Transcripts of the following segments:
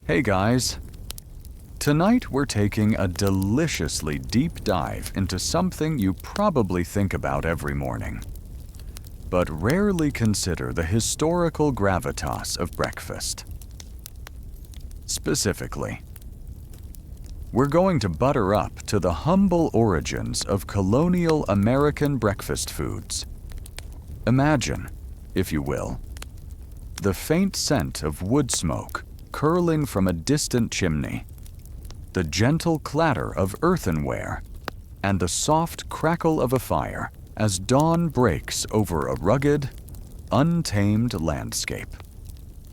Hey guys! Tonight we're taking a deliciously deep dive into something you probably think about every morning, but rarely consider the historical gravitas of breakfast. Specifically, we're going to butter up to the humble origins of colonial American breakfast foods. Imagine, if you will, the faint scent of wood smoke curling from a distant chimney, the gentle clatter of earthenware, and the soft crackle of a fire as dawn breaks over a rugged, untamed landscape.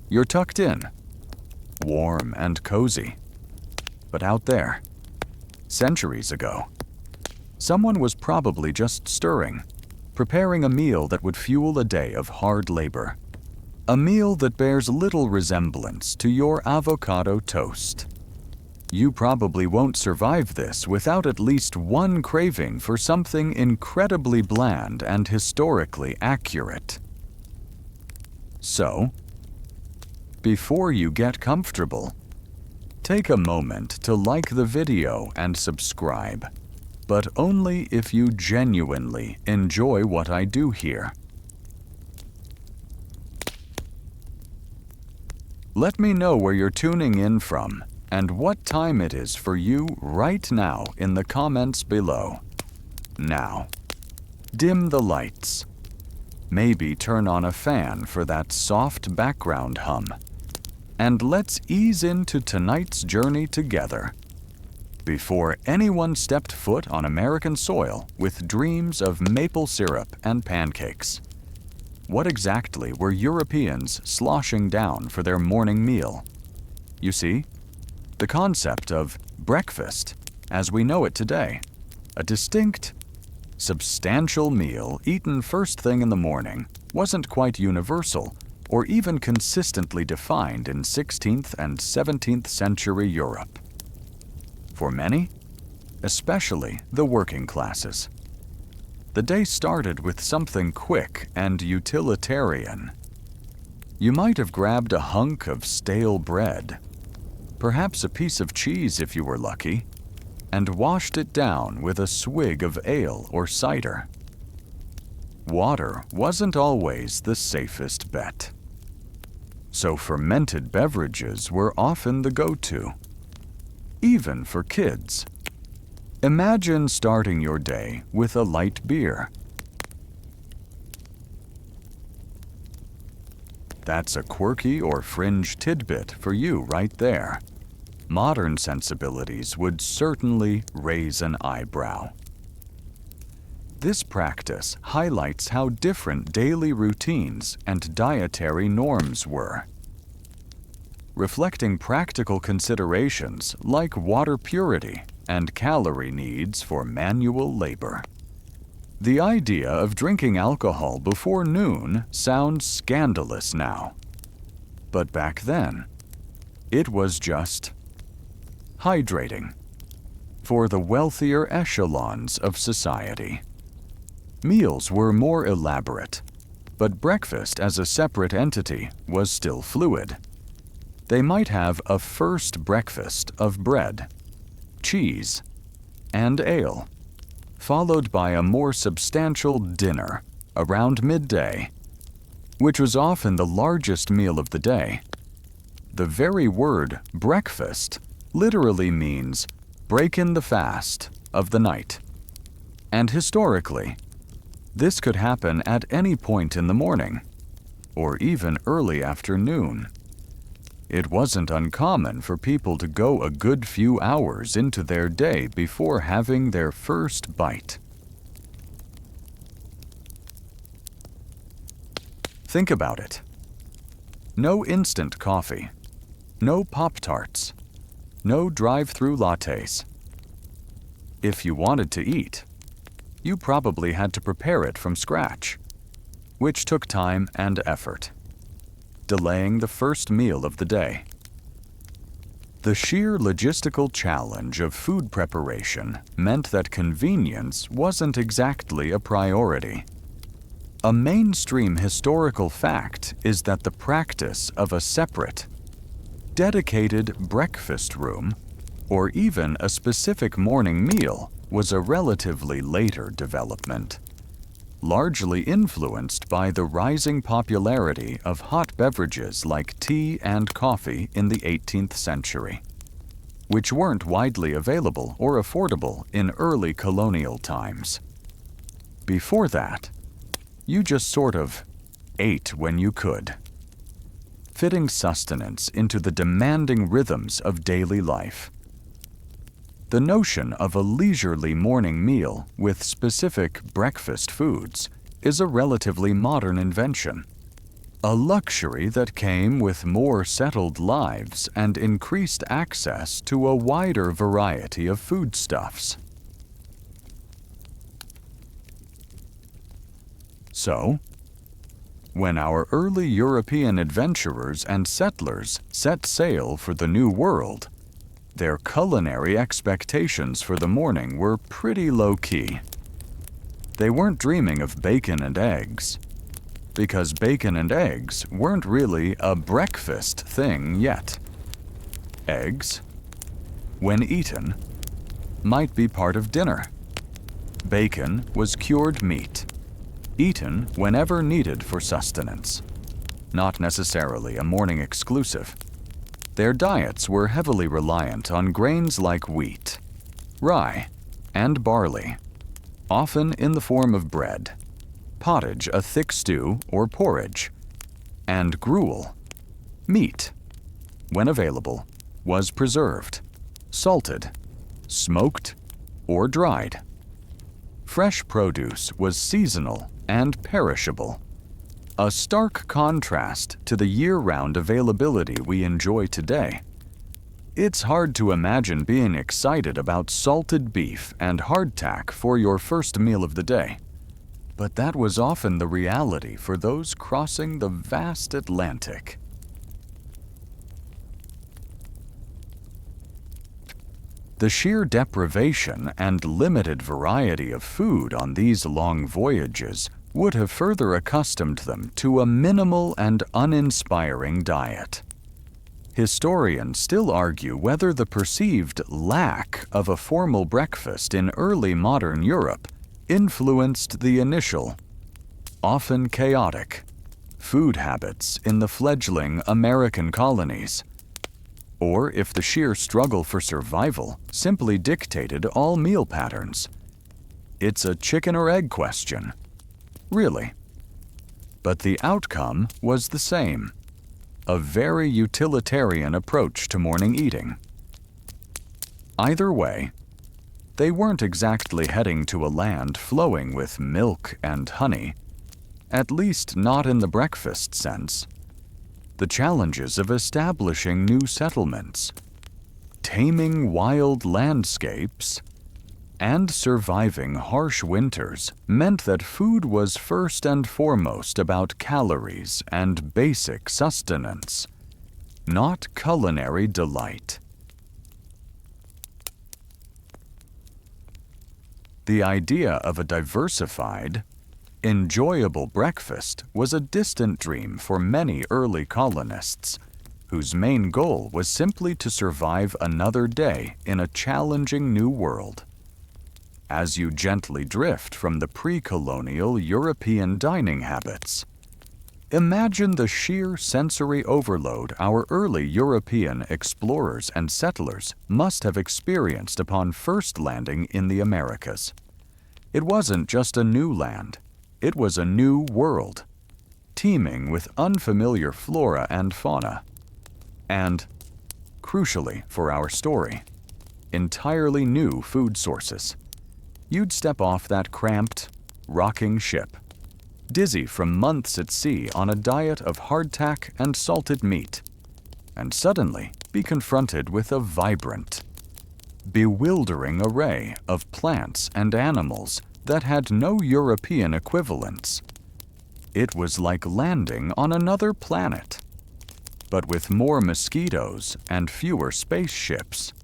You're tucked in, warm and cozy. But out there, centuries ago, someone was probably just stirring, preparing a meal that would fuel a day of hard labor. A meal that bears little resemblance to your avocado toast. You probably won't survive this without at least one craving for something incredibly bland and historically accurate. So, before you get comfortable, take a moment to like the video and subscribe, but only if you genuinely enjoy what I do here. Let me know where you're tuning in from and what time it is for you right now in the comments below. Now, dim the lights. Maybe turn on a fan for that soft background hum. And let's ease into tonight's journey together. Before anyone stepped foot on American soil with dreams of maple syrup and pancakes, what exactly were Europeans sloshing down for their morning meal? You see, the concept of breakfast, as we know it today, a distinct, substantial meal eaten first thing in the morning, wasn't quite universal or even consistently defined in 16th and 17th century Europe. For many, especially the working classes, the day started with something quick and utilitarian. You might have grabbed a hunk of stale bread, perhaps a piece of cheese if you were lucky, and washed it down with a swig of ale or cider. Water wasn't always the safest bet, so fermented beverages were often the go-to, even for kids. Imagine starting your day with a light beer. That's a quirky or fringe tidbit for you right there. Modern sensibilities would certainly raise an eyebrow. This practice highlights how different daily routines and dietary norms were, reflecting practical considerations like water purity and calorie needs for manual labor. The idea of drinking alcohol before noon sounds scandalous now, but back then, it was just hydrating for the wealthier echelons of society. Meals were more elaborate, but breakfast as a separate entity was still fluid. They might have a first breakfast of bread, cheese, and ale, followed by a more substantial dinner around midday, which was often the largest meal of the day. The very word breakfast literally means break in the fast of the night. And historically, this could happen at any point in the morning, or even early afternoon. It wasn't uncommon for people to go a good few hours into their day before having their first bite. Think about it. No instant coffee, no Pop-Tarts, no drive-through lattes. If you wanted to eat, you probably had to prepare it from scratch, which took time and effort, delaying the first meal of the day. The sheer logistical challenge of food preparation meant that convenience wasn't exactly a priority. A mainstream historical fact is that the practice of a separate, dedicated breakfast room, or even a specific morning meal was a relatively later development, largely influenced by the rising popularity of hot beverages like tea and coffee in the 18th century, which weren't widely available or affordable in early colonial times. Before that, you just sort of ate when you could, fitting sustenance into the demanding rhythms of daily life. The notion of a leisurely morning meal with specific breakfast foods is a relatively modern invention, a luxury that came with more settled lives and increased access to a wider variety of foodstuffs. So, when our early European adventurers and settlers set sail for the New World, their culinary expectations for the morning were pretty low-key. They weren't dreaming of bacon and eggs, because bacon and eggs weren't really a breakfast thing yet. Eggs, when eaten, might be part of dinner. Bacon was cured meat, eaten whenever needed for sustenance, not necessarily a morning exclusive. Their diets were heavily reliant on grains like wheat, rye, and barley, often in the form of bread, pottage, a thick stew or porridge, and gruel. Meat, when available, was preserved, salted, smoked, or dried. Fresh produce was seasonal and perishable, a stark contrast to the year-round availability we enjoy today. It's hard to imagine being excited about salted beef and hardtack for your first meal of the day, but that was often the reality for those crossing the vast Atlantic. The sheer deprivation and limited variety of food on these long voyages would have further accustomed them to a minimal and uninspiring diet. Historians still argue whether the perceived lack of a formal breakfast in early modern Europe influenced the initial, often chaotic, food habits in the fledgling American colonies, or if the sheer struggle for survival simply dictated all meal patterns. It's a chicken or egg question, really. But the outcome was the same, a very utilitarian approach to morning eating. Either way, they weren't exactly heading to a land flowing with milk and honey, at least not in the breakfast sense. The challenges of establishing new settlements, taming wild landscapes, and surviving harsh winters meant that food was first and foremost about calories and basic sustenance, not culinary delight. The idea of a diversified, enjoyable breakfast was a distant dream for many early colonists, whose main goal was simply to survive another day in a challenging new world. As you gently drift from the pre-colonial European dining habits, imagine the sheer sensory overload our early European explorers and settlers must have experienced upon first landing in the Americas. It wasn't just a new land, it was a new world, teeming with unfamiliar flora and fauna, and, crucially for our story, entirely new food sources. You'd step off that cramped, rocking ship, dizzy from months at sea on a diet of hardtack and salted meat, and suddenly be confronted with a vibrant, bewildering array of plants and animals that had no European equivalents. It was like landing on another planet, but with more mosquitoes and fewer spaceships.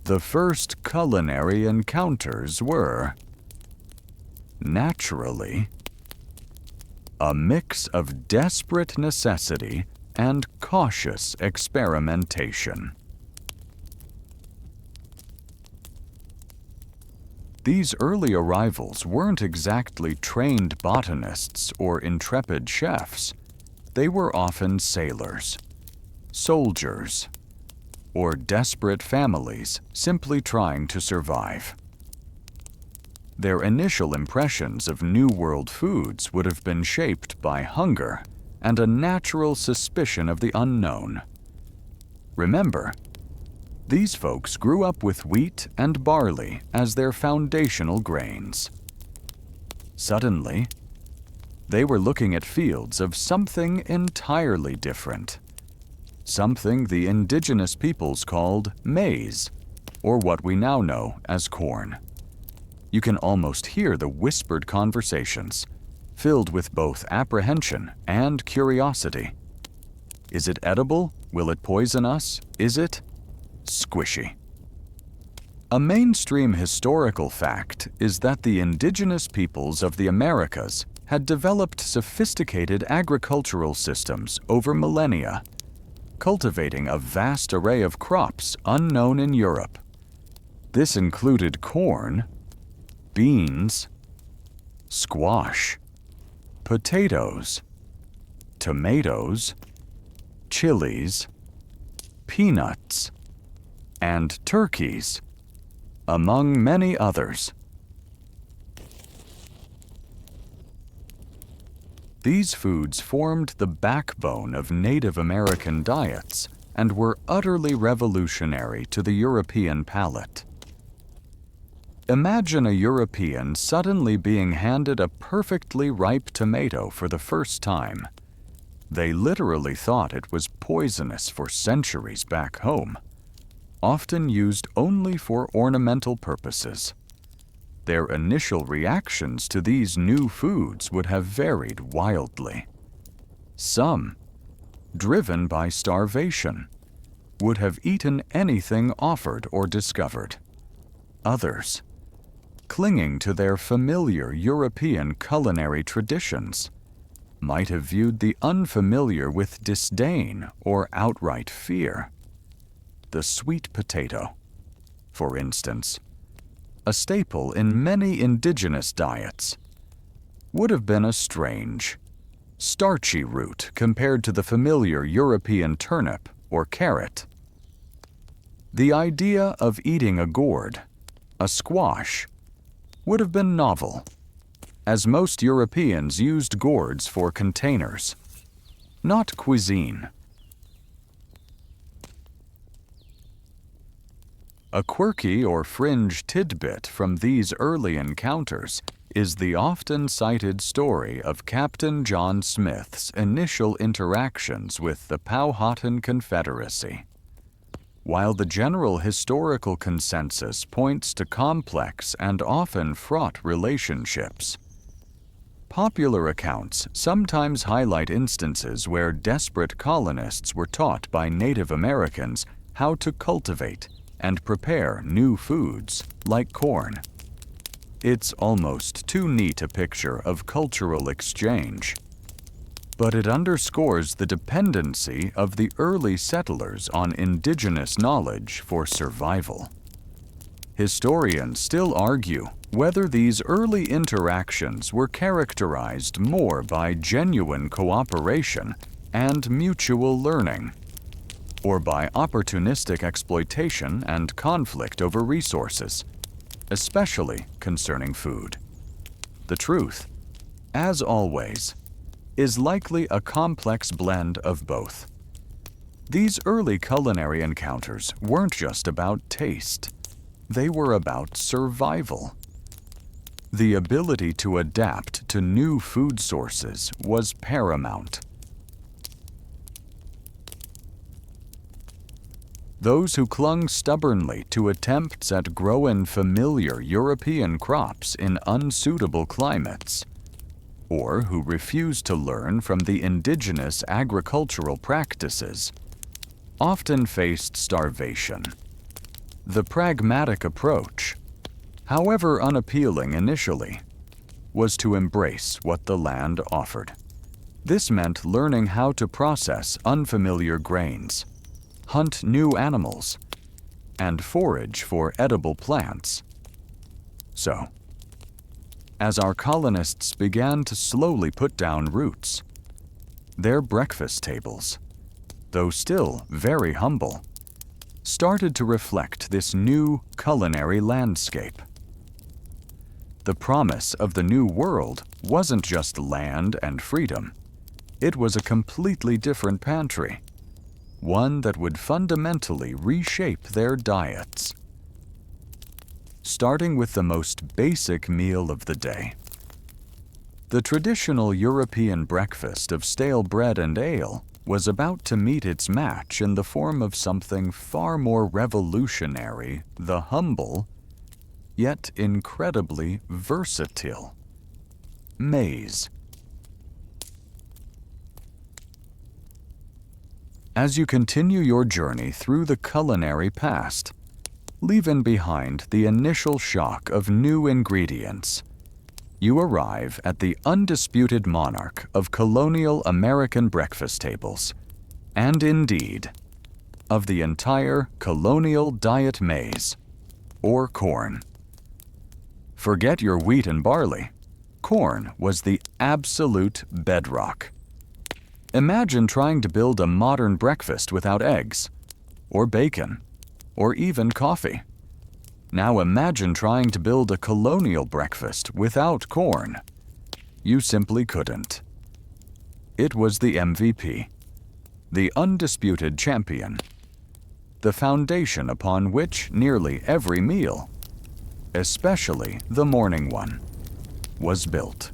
The first culinary encounters were, naturally, a mix of desperate necessity and cautious experimentation. These early arrivals weren't exactly trained botanists or intrepid chefs. They were often sailors, soldiers, or desperate families simply trying to survive. Their initial impressions of New World foods would have been shaped by hunger and a natural suspicion of the unknown. Remember, these folks grew up with wheat and barley as their foundational grains. Suddenly, they were looking at fields of something entirely different. Something the indigenous peoples called maize, or what we now know as corn. You can almost hear the whispered conversations, filled with both apprehension and curiosity. Is it edible? Will it poison us? Is it squishy? A mainstream historical fact is that the indigenous peoples of the Americas had developed sophisticated agricultural systems over millennia, cultivating a vast array of crops unknown in Europe. This included corn, beans, squash, potatoes, tomatoes, chilies, peanuts, and turkeys, among many others. These foods formed the backbone of Native American diets and were utterly revolutionary to the European palate. Imagine a European suddenly being handed a perfectly ripe tomato for the first time. They literally thought it was poisonous for centuries back home, often used only for ornamental purposes. Their initial reactions to these new foods would have varied wildly. Some, driven by starvation, would have eaten anything offered or discovered. Others, clinging to their familiar European culinary traditions, might have viewed the unfamiliar with disdain or outright fear. The sweet potato, for instance, a staple in many indigenous diets, would have been a strange, starchy root compared to the familiar European turnip or carrot. The idea of eating a gourd, a squash, would have been novel, as most Europeans used gourds for containers, not cuisine. A quirky or fringe tidbit from these early encounters is the often cited story of Captain John Smith's initial interactions with the Powhatan Confederacy. While the general historical consensus points to complex and often fraught relationships, popular accounts sometimes highlight instances where desperate colonists were taught by Native Americans how to cultivate and prepare new foods like corn. It's almost too neat a picture of cultural exchange, but it underscores the dependency of the early settlers on indigenous knowledge for survival. Historians still argue whether these early interactions were characterized more by genuine cooperation and mutual learning, or by opportunistic exploitation and conflict over resources, especially concerning food. The truth, as always, is likely a complex blend of both. These early culinary encounters weren't just about taste, they were about survival. The ability to adapt to new food sources was paramount. Those who clung stubbornly to attempts at growing familiar European crops in unsuitable climates, or who refused to learn from the indigenous agricultural practices, often faced starvation. The pragmatic approach, however unappealing initially, was to embrace what the land offered. This meant learning how to process unfamiliar grains, hunt new animals, and forage for edible plants. So, as our colonists began to slowly put down roots, their breakfast tables, though still very humble, started to reflect this new culinary landscape. The promise of the New World wasn't just land and freedom. It was a completely different pantry, one that would fundamentally reshape their diets. Starting with the most basic meal of the day. The traditional European breakfast of stale bread and ale was about to meet its match in the form of something far more revolutionary, the humble, yet incredibly versatile: maize. As you continue your journey through the culinary past, leaving behind the initial shock of new ingredients, you arrive at the undisputed monarch of colonial American breakfast tables, and indeed, of the entire colonial diet: maize, or corn. Forget your wheat and barley. Corn was the absolute bedrock. Imagine trying to build a modern breakfast without eggs, or bacon, or even coffee. Now imagine trying to build a colonial breakfast without corn. You simply couldn't. It was the MVP, the undisputed champion, the foundation upon which nearly every meal, especially the morning one, was built.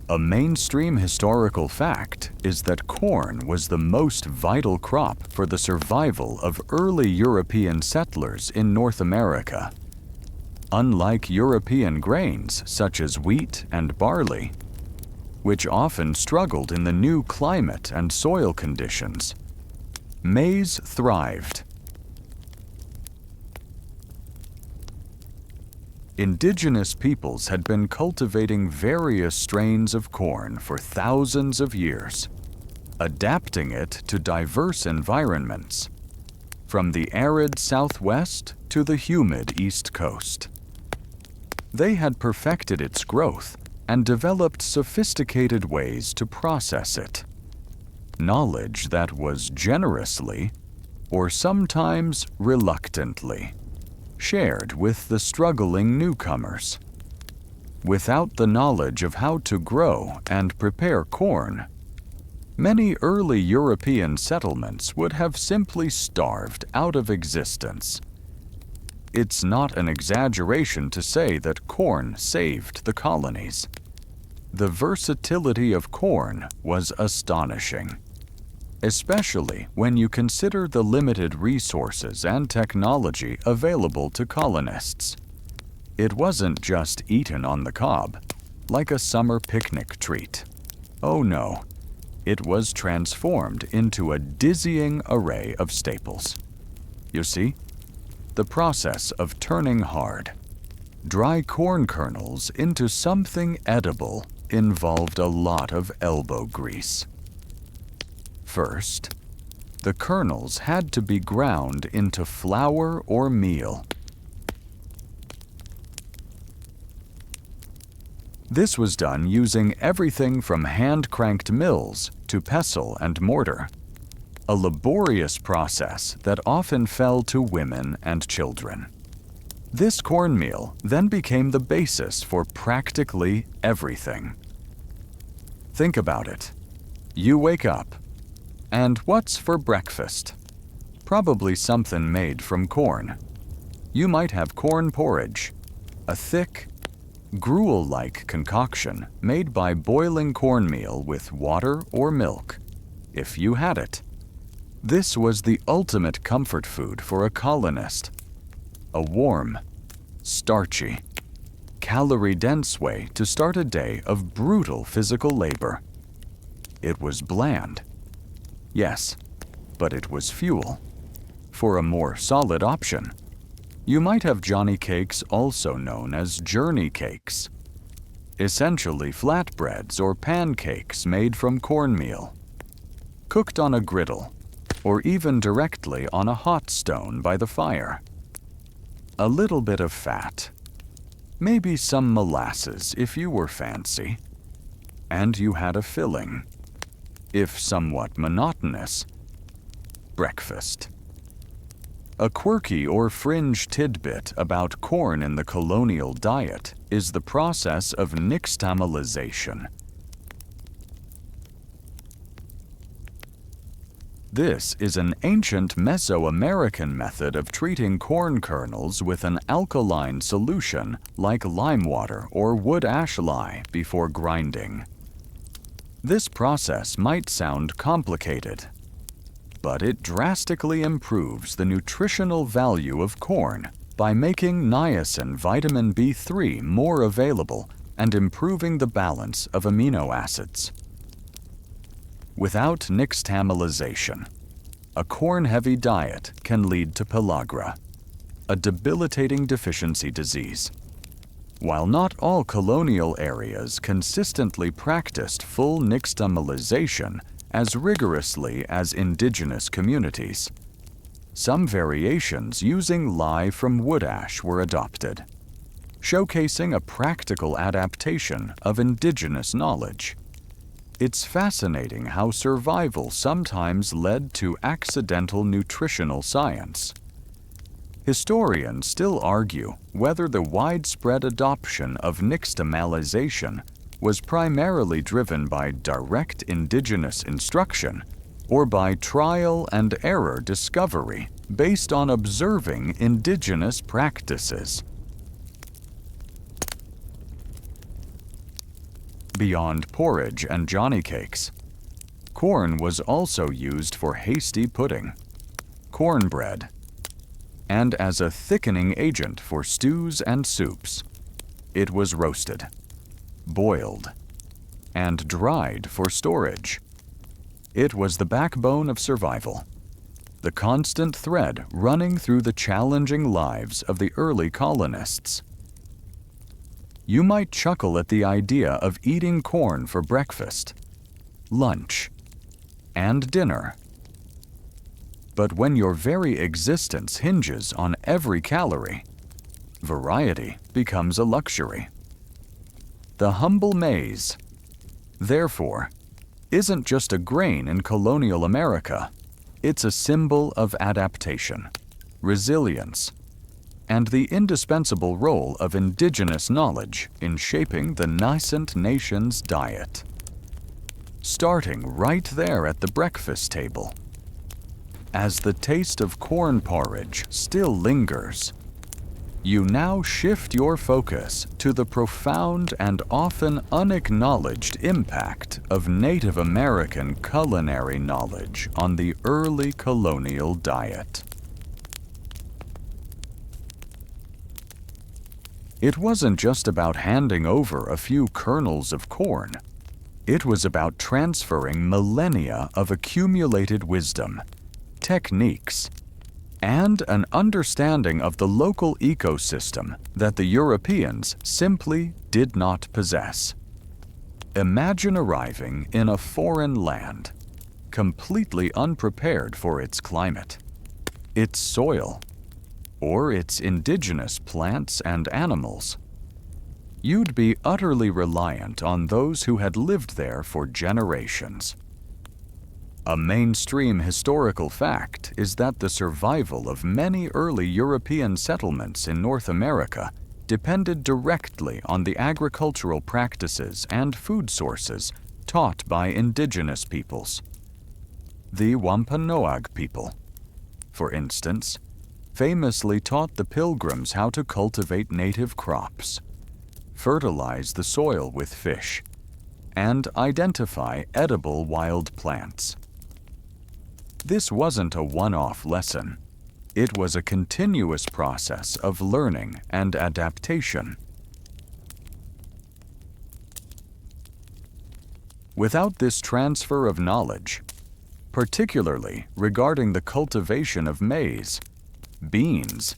A mainstream historical fact is that corn was the most vital crop for the survival of early European settlers in North America. Unlike European grains such as wheat and barley, which often struggled in the new climate and soil conditions, maize thrived. Indigenous peoples had been cultivating various strains of corn for thousands of years, adapting it to diverse environments, from the arid Southwest to the humid East Coast. They had perfected its growth and developed sophisticated ways to process it, knowledge that was generously, or sometimes reluctantly, shared with the struggling newcomers. Without the knowledge of how to grow and prepare corn, many early European settlements would have simply starved out of existence. It's not an exaggeration to say that corn saved the colonies. The versatility of corn was astonishing, especially when you consider the limited resources and technology available to colonists. It wasn't just eaten on the cob, like a summer picnic treat. Oh no, it was transformed into a dizzying array of staples. You see, the process of turning hard, dry corn kernels into something edible involved a lot of elbow grease. First, the kernels had to be ground into flour or meal. This was done using everything from hand-cranked mills to pestle and mortar, a laborious process that often fell to women and children. This cornmeal then became the basis for practically everything. Think about it. You wake up, and what's for breakfast? Probably something made from corn. You might have corn porridge, a thick, gruel-like concoction made by boiling cornmeal with water or milk, if you had it. This was the ultimate comfort food for a colonist. A warm, starchy, calorie-dense way to start a day of brutal physical labor. It was bland. Yes, but it was fuel. For a more solid option, you might have Johnny cakes, also known as journey cakes. essentially flatbreads or pancakes made from cornmeal, cooked on a griddle, or even directly on a hot stone by the fire. A little bit of fat, maybe some molasses if you were fancy, and you had a filling, if somewhat monotonous, breakfast. A quirky or fringe tidbit about corn in the colonial diet is the process of nixtamalization. This is an ancient Mesoamerican method of treating corn kernels with an alkaline solution like lime water or wood ash lye before grinding. This process might sound complicated, but it drastically improves the nutritional value of corn by making niacin vitamin B3 more available and improving the balance of amino acids. Without nixtamalization, a corn-heavy diet can lead to pellagra, a debilitating deficiency disease. While not all colonial areas consistently practiced full nixtamalization as rigorously as indigenous communities, some variations using lye from wood ash were adopted, showcasing a practical adaptation of indigenous knowledge. It's fascinating how survival sometimes led to accidental nutritional science. Historians still argue whether the widespread adoption of nixtamalization was primarily driven by direct indigenous instruction or by trial and error discovery based on observing indigenous practices. Beyond porridge and johnny cakes, corn was also used for hasty pudding, cornbread, and as a thickening agent for stews and soups. It was roasted, boiled, and dried for storage. It was the backbone of survival, the constant thread running through the challenging lives of the early colonists. You might chuckle at the idea of eating corn for breakfast, lunch, and dinner. But when your very existence hinges on every calorie, variety becomes a luxury. The humble maize, therefore, isn't just a grain in colonial America. It's a symbol of adaptation, resilience, and the indispensable role of indigenous knowledge in shaping the nascent nation's diet. Starting right there at the breakfast table, as the taste of corn porridge still lingers, you now shift your focus to the profound and often unacknowledged impact of Native American culinary knowledge on the early colonial diet. It wasn't just about handing over a few kernels of corn. It was about transferring millennia of accumulated wisdom, techniques, and an understanding of the local ecosystem that the Europeans simply did not possess. Imagine arriving in a foreign land, completely unprepared for its climate, its soil, or its indigenous plants and animals. You'd be utterly reliant on those who had lived there for generations. A mainstream historical fact is that the survival of many early European settlements in North America depended directly on the agricultural practices and food sources taught by indigenous peoples. The Wampanoag people, for instance, famously taught the Pilgrims how to cultivate native crops, fertilize the soil with fish, and identify edible wild plants. This wasn't a one-off lesson. It was a continuous process of learning and adaptation. Without this transfer of knowledge, particularly regarding the cultivation of maize, beans,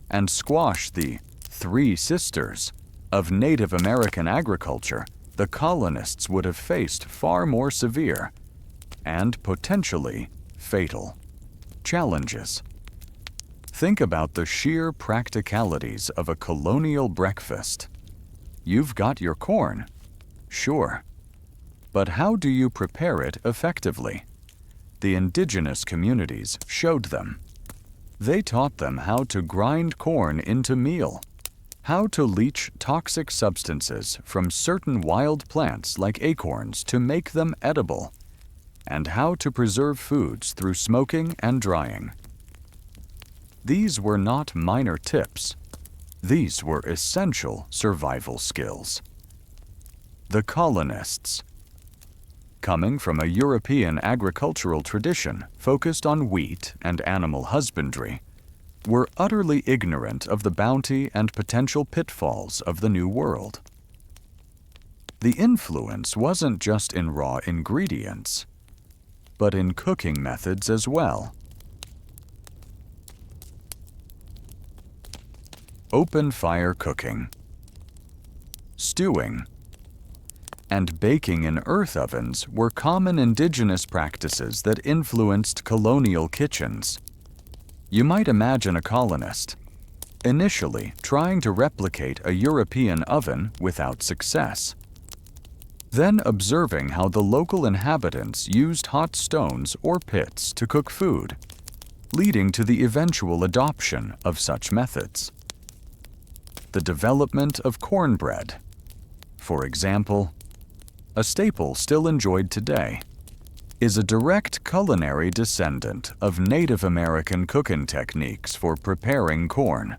and squash, the Three Sisters, of Native American agriculture, the colonists would have faced far more severe and potentially fatal challenges. Think about the sheer practicalities of a colonial breakfast. You've got your corn, sure, but how do you prepare it effectively? The indigenous communities showed them. They taught them how to grind corn into meal, how to leach toxic substances from certain wild plants like acorns to make them edible, and how to preserve foods through smoking and drying. These were not minor tips. These were essential survival skills. The colonists, coming from a European agricultural tradition focused on wheat and animal husbandry, were utterly ignorant of the bounty and potential pitfalls of the New World. The influence wasn't just in raw ingredients, but in cooking methods as well. Open-fire cooking, stewing, and baking in earth ovens were common indigenous practices that influenced colonial kitchens. You might imagine a colonist, initially trying to replicate a European oven without success, then observing how the local inhabitants used hot stones or pits to cook food, leading to the eventual adoption of such methods. The development of cornbread, for example, a staple still enjoyed today, is a direct culinary descendant of Native American cooking techniques for preparing corn.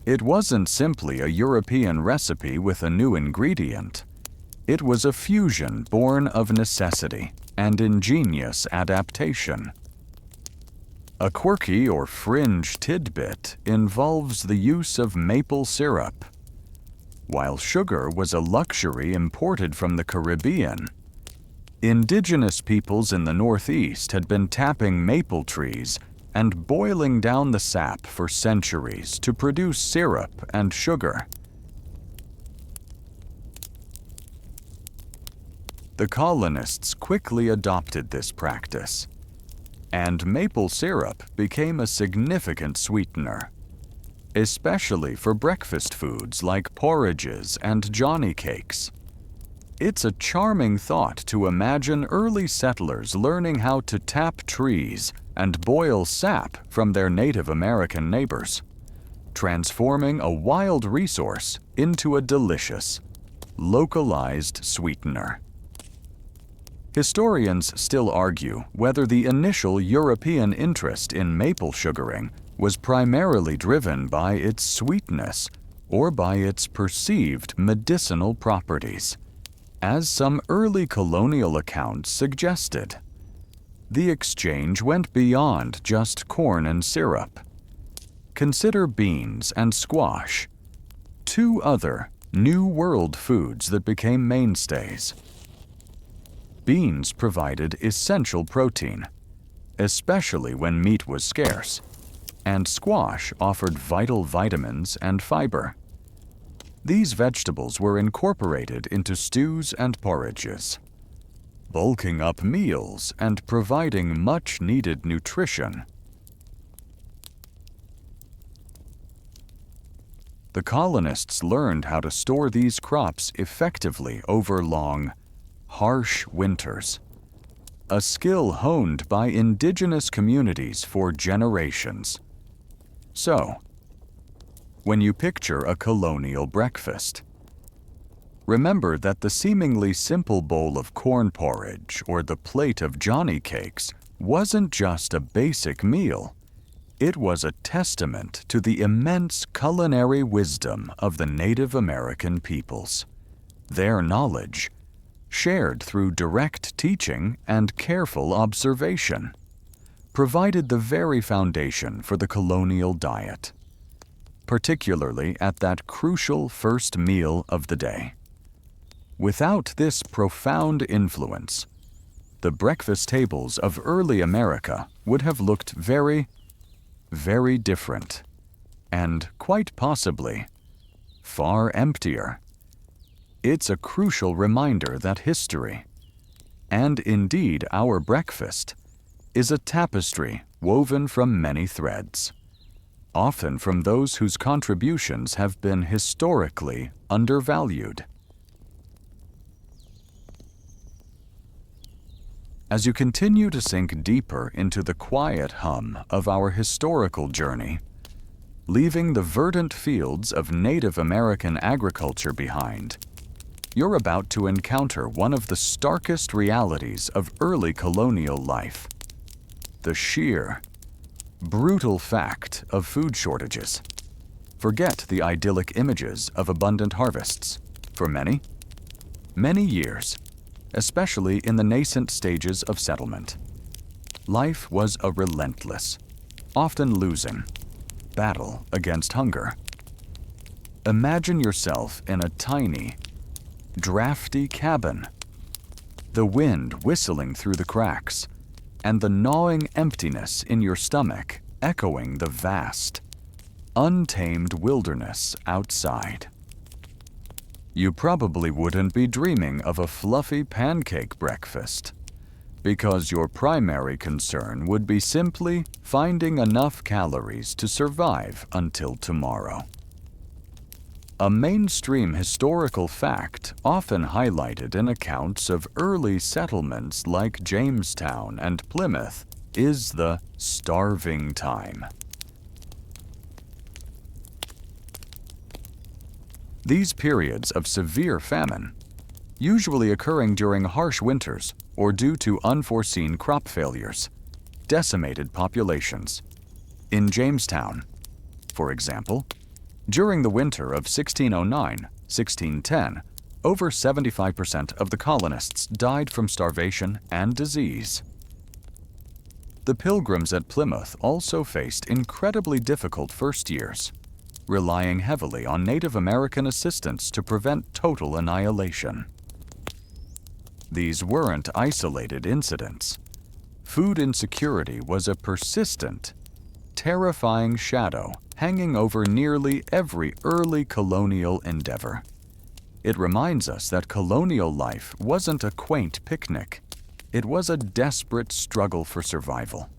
It wasn't simply a European recipe with a new ingredient. It was a fusion born of necessity and ingenious adaptation. A quirky or fringe tidbit involves the use of maple syrup. While sugar was a luxury imported from the Caribbean, indigenous peoples in the Northeast had been tapping maple trees and boiling down the sap for centuries to produce syrup and sugar. The colonists quickly adopted this practice, and maple syrup became a significant sweetener, especially for breakfast foods like porridges and johnny cakes. It's a charming thought to imagine early settlers learning how to tap trees and boil sap from their Native American neighbors, transforming a wild resource into a delicious, localized sweetener. Historians still argue whether the initial European interest in maple sugaring was primarily driven by its sweetness or by its perceived medicinal properties, as some early colonial accounts suggested. The exchange went beyond just corn and syrup. Consider beans and squash, two other New World foods that became mainstays. Beans provided essential protein, especially when meat was scarce, and squash offered vital vitamins and fiber. These vegetables were incorporated into stews and porridges, bulking up meals and providing much-needed nutrition. The colonists learned how to store these crops effectively over long, harsh winters, a skill honed by indigenous communities for generations. So, when you picture a colonial breakfast, remember that the seemingly simple bowl of corn porridge or the plate of johnny cakes wasn't just a basic meal. It was a testament to the immense culinary wisdom of the Native American peoples. Their knowledge, shared through direct teaching and careful observation, provided the very foundation for the colonial diet, particularly at that crucial first meal of the day. Without this profound influence, the breakfast tables of early America would have looked very, very different, and quite possibly far emptier. It's a crucial reminder that history, and indeed our breakfast, is a tapestry woven from many threads, often from those whose contributions have been historically undervalued. As you continue to sink deeper into the quiet hum of our historical journey, leaving the verdant fields of Native American agriculture behind, you're about to encounter one of the starkest realities of early colonial life: the sheer, brutal fact of food shortages. Forget the idyllic images of abundant harvests. For many, many years, especially in the nascent stages of settlement, life was a relentless, often losing, battle against hunger. Imagine yourself in a tiny, drafty cabin, the wind whistling through the cracks, and the gnawing emptiness in your stomach echoing the vast, untamed wilderness outside. You probably wouldn't be dreaming of a fluffy pancake breakfast, because your primary concern would be simply finding enough calories to survive until tomorrow. A mainstream historical fact often highlighted in accounts of early settlements like Jamestown and Plymouth is the starving time. These periods of severe famine, usually occurring during harsh winters or due to unforeseen crop failures, decimated populations. In Jamestown, for example, during the winter of 1609-1610, over 75% of the colonists died from starvation and disease. The Pilgrims at Plymouth also faced incredibly difficult first years, relying heavily on Native American assistance to prevent total annihilation. These weren't isolated incidents. Food insecurity was a persistent, terrifying shadow hanging over nearly every early colonial endeavor. It reminds us that colonial life wasn't a quaint picnic. It was a desperate struggle for survival.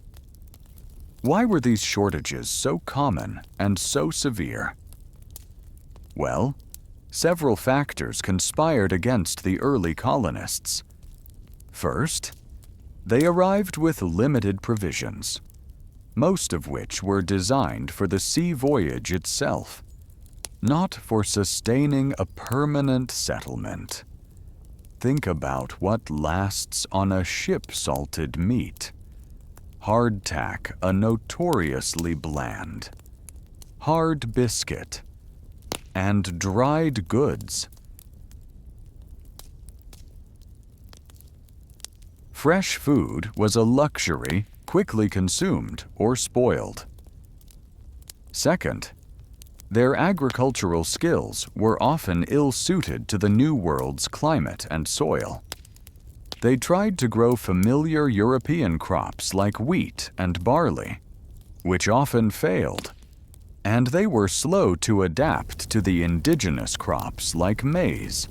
Why were these shortages so common and so severe? Well, several factors conspired against the early colonists. First, they arrived with limited provisions, most of which were designed for the sea voyage itself, not for sustaining a permanent settlement. Think about what lasts on a ship-salted meat, hardtack a notoriously bland, hard biscuit, and dried goods. Fresh food was a luxury quickly consumed or spoiled. Second, their agricultural skills were often ill-suited to the New World's climate and soil. They tried to grow familiar European crops like wheat and barley, which often failed, and they were slow to adapt to the indigenous crops like maize,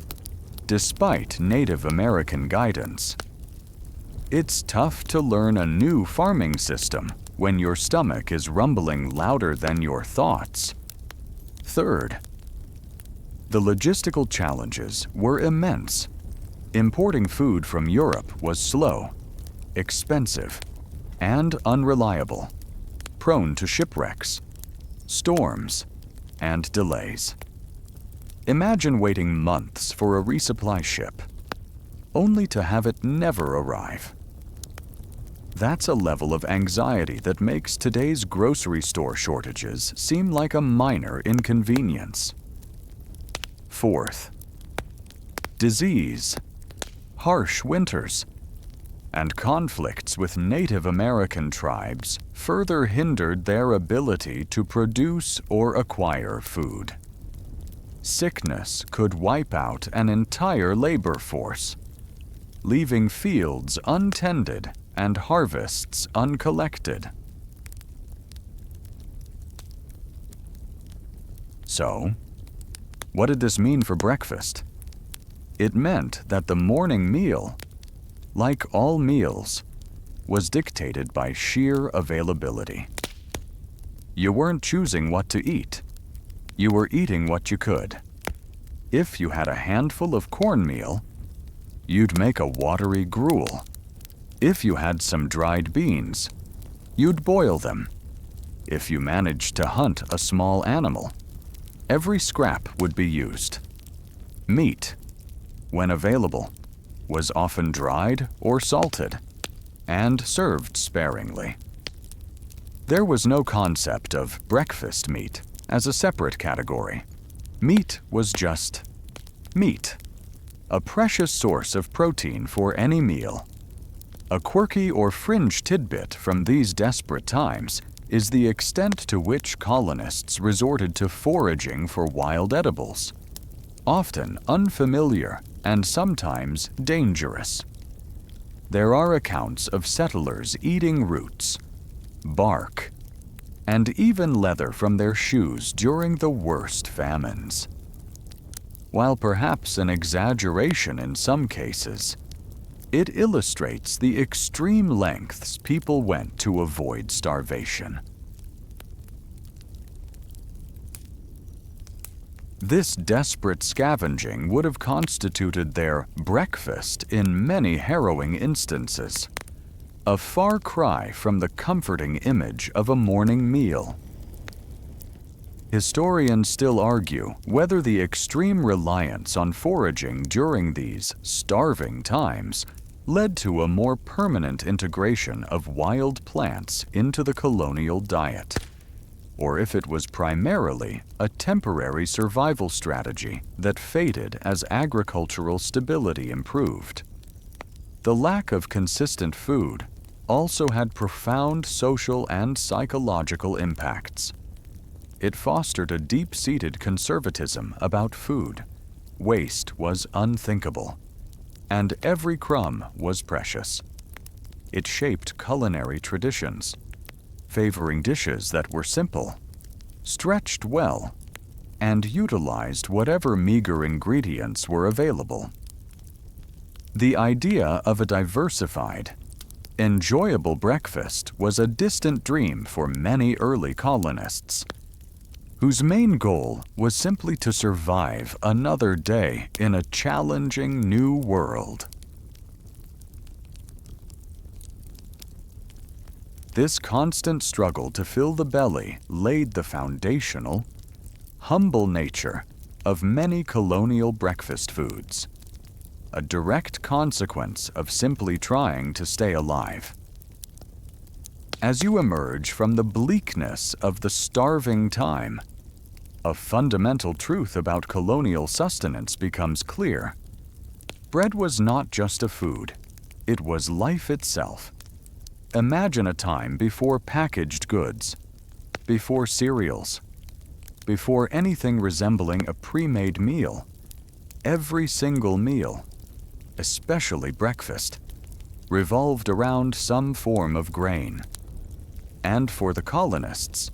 despite Native American guidance. It's tough to learn a new farming system when your stomach is rumbling louder than your thoughts. Third, the logistical challenges were immense. Importing food from Europe was slow, expensive, and unreliable, prone to shipwrecks, storms, and delays. Imagine waiting months for a resupply ship, only to have it never arrive. That's a level of anxiety that makes today's grocery store shortages seem like a minor inconvenience. Fourth, disease, harsh winters, and conflicts with Native American tribes further hindered their ability to produce or acquire food. Sickness could wipe out an entire labor force, leaving fields untended and harvests uncollected. So, What did this mean for breakfast? It meant that the morning meal, like all meals, was dictated by sheer availability. You weren't choosing what to eat. You were eating what you could. If you had a handful of cornmeal, you'd make a watery gruel. If you had some dried beans, you'd boil them. If you managed to hunt a small animal, every scrap would be used. Meat, when available, was often dried or salted and served sparingly. There was no concept of breakfast meat as a separate category. Meat was just meat, a precious source of protein for any meal. A quirky or fringe tidbit from these desperate times is the extent to which colonists resorted to foraging for wild edibles, often unfamiliar and sometimes dangerous. There are accounts of settlers eating roots, bark, and even leather from their shoes during the worst famines. While perhaps an exaggeration in some cases, it illustrates the extreme lengths people went to avoid starvation. This desperate scavenging would have constituted their breakfast in many harrowing instances, a far cry from the comforting image of a morning meal. Historians still argue whether the extreme reliance on foraging during these starving times led to a more permanent integration of wild plants into the colonial diet, or if it was primarily a temporary survival strategy that faded as agricultural stability improved. The lack of consistent food also had profound social and psychological impacts. It fostered a deep-seated conservatism about food. Waste was unthinkable, and every crumb was precious. It shaped culinary traditions, favoring dishes that were simple, stretched well, and utilized whatever meager ingredients were available. The idea of a diversified, enjoyable breakfast was a distant dream for many early colonists, whose main goal was simply to survive another day in a challenging new world. This constant struggle to fill the belly laid the foundational, humble nature of many colonial breakfast foods, a direct consequence of simply trying to stay alive. As you emerge from the bleakness of the starving time, a fundamental truth about colonial sustenance becomes clear. Bread was not just a food, it was life itself. Imagine a time before packaged goods, before cereals, before anything resembling a pre-made meal. Every single meal, especially breakfast, revolved around some form of grain. And for the colonists,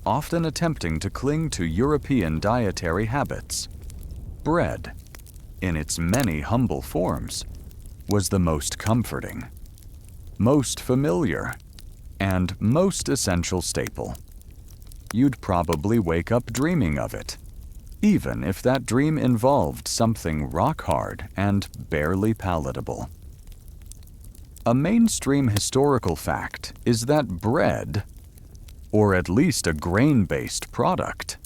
often attempting to cling to European dietary habits, bread, in its many humble forms, was the most comforting, most familiar, and most essential staple. You'd probably wake up dreaming of it, even if that dream involved something rock-hard and barely palatable. A mainstream historical fact is that bread, or at least a grain-based product,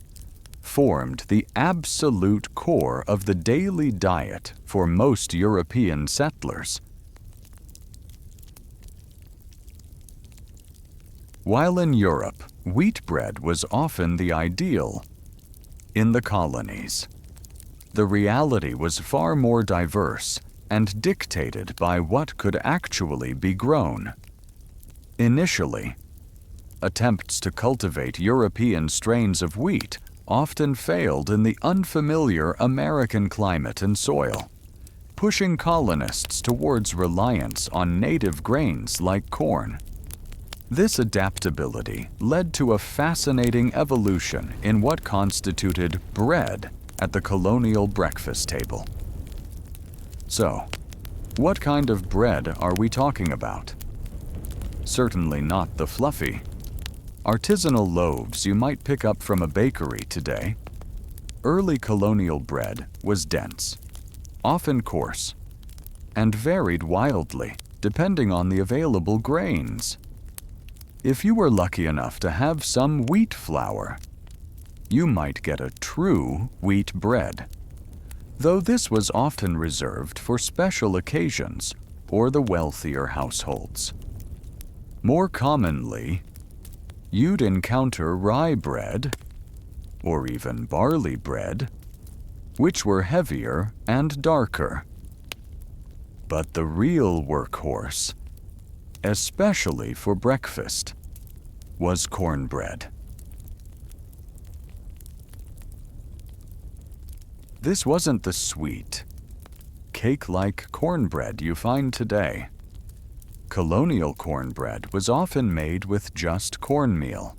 formed the absolute core of the daily diet for most European settlers. While in Europe, wheat bread was often the ideal, in the colonies, the reality was far more diverse and dictated by what could actually be grown. Initially, attempts to cultivate European strains of wheat often failed in the unfamiliar American climate and soil, pushing colonists towards reliance on native grains like corn. This adaptability led to a fascinating evolution in what constituted bread at the Colonial breakfast table. So, what kind of bread are we talking about? Certainly not the fluffy, artisanal loaves you might pick up from a bakery today. Early colonial bread was dense, often coarse, and varied wildly depending on the available grains. If you were lucky enough to have some wheat flour, you might get a true wheat bread, though this was often reserved for special occasions or the wealthier households. More commonly, you'd encounter rye bread, or even barley bread, which were heavier and darker. But the real workhorse, especially for breakfast, was cornbread. This wasn't the sweet, cake-like cornbread you find today. Colonial cornbread was often made with just cornmeal,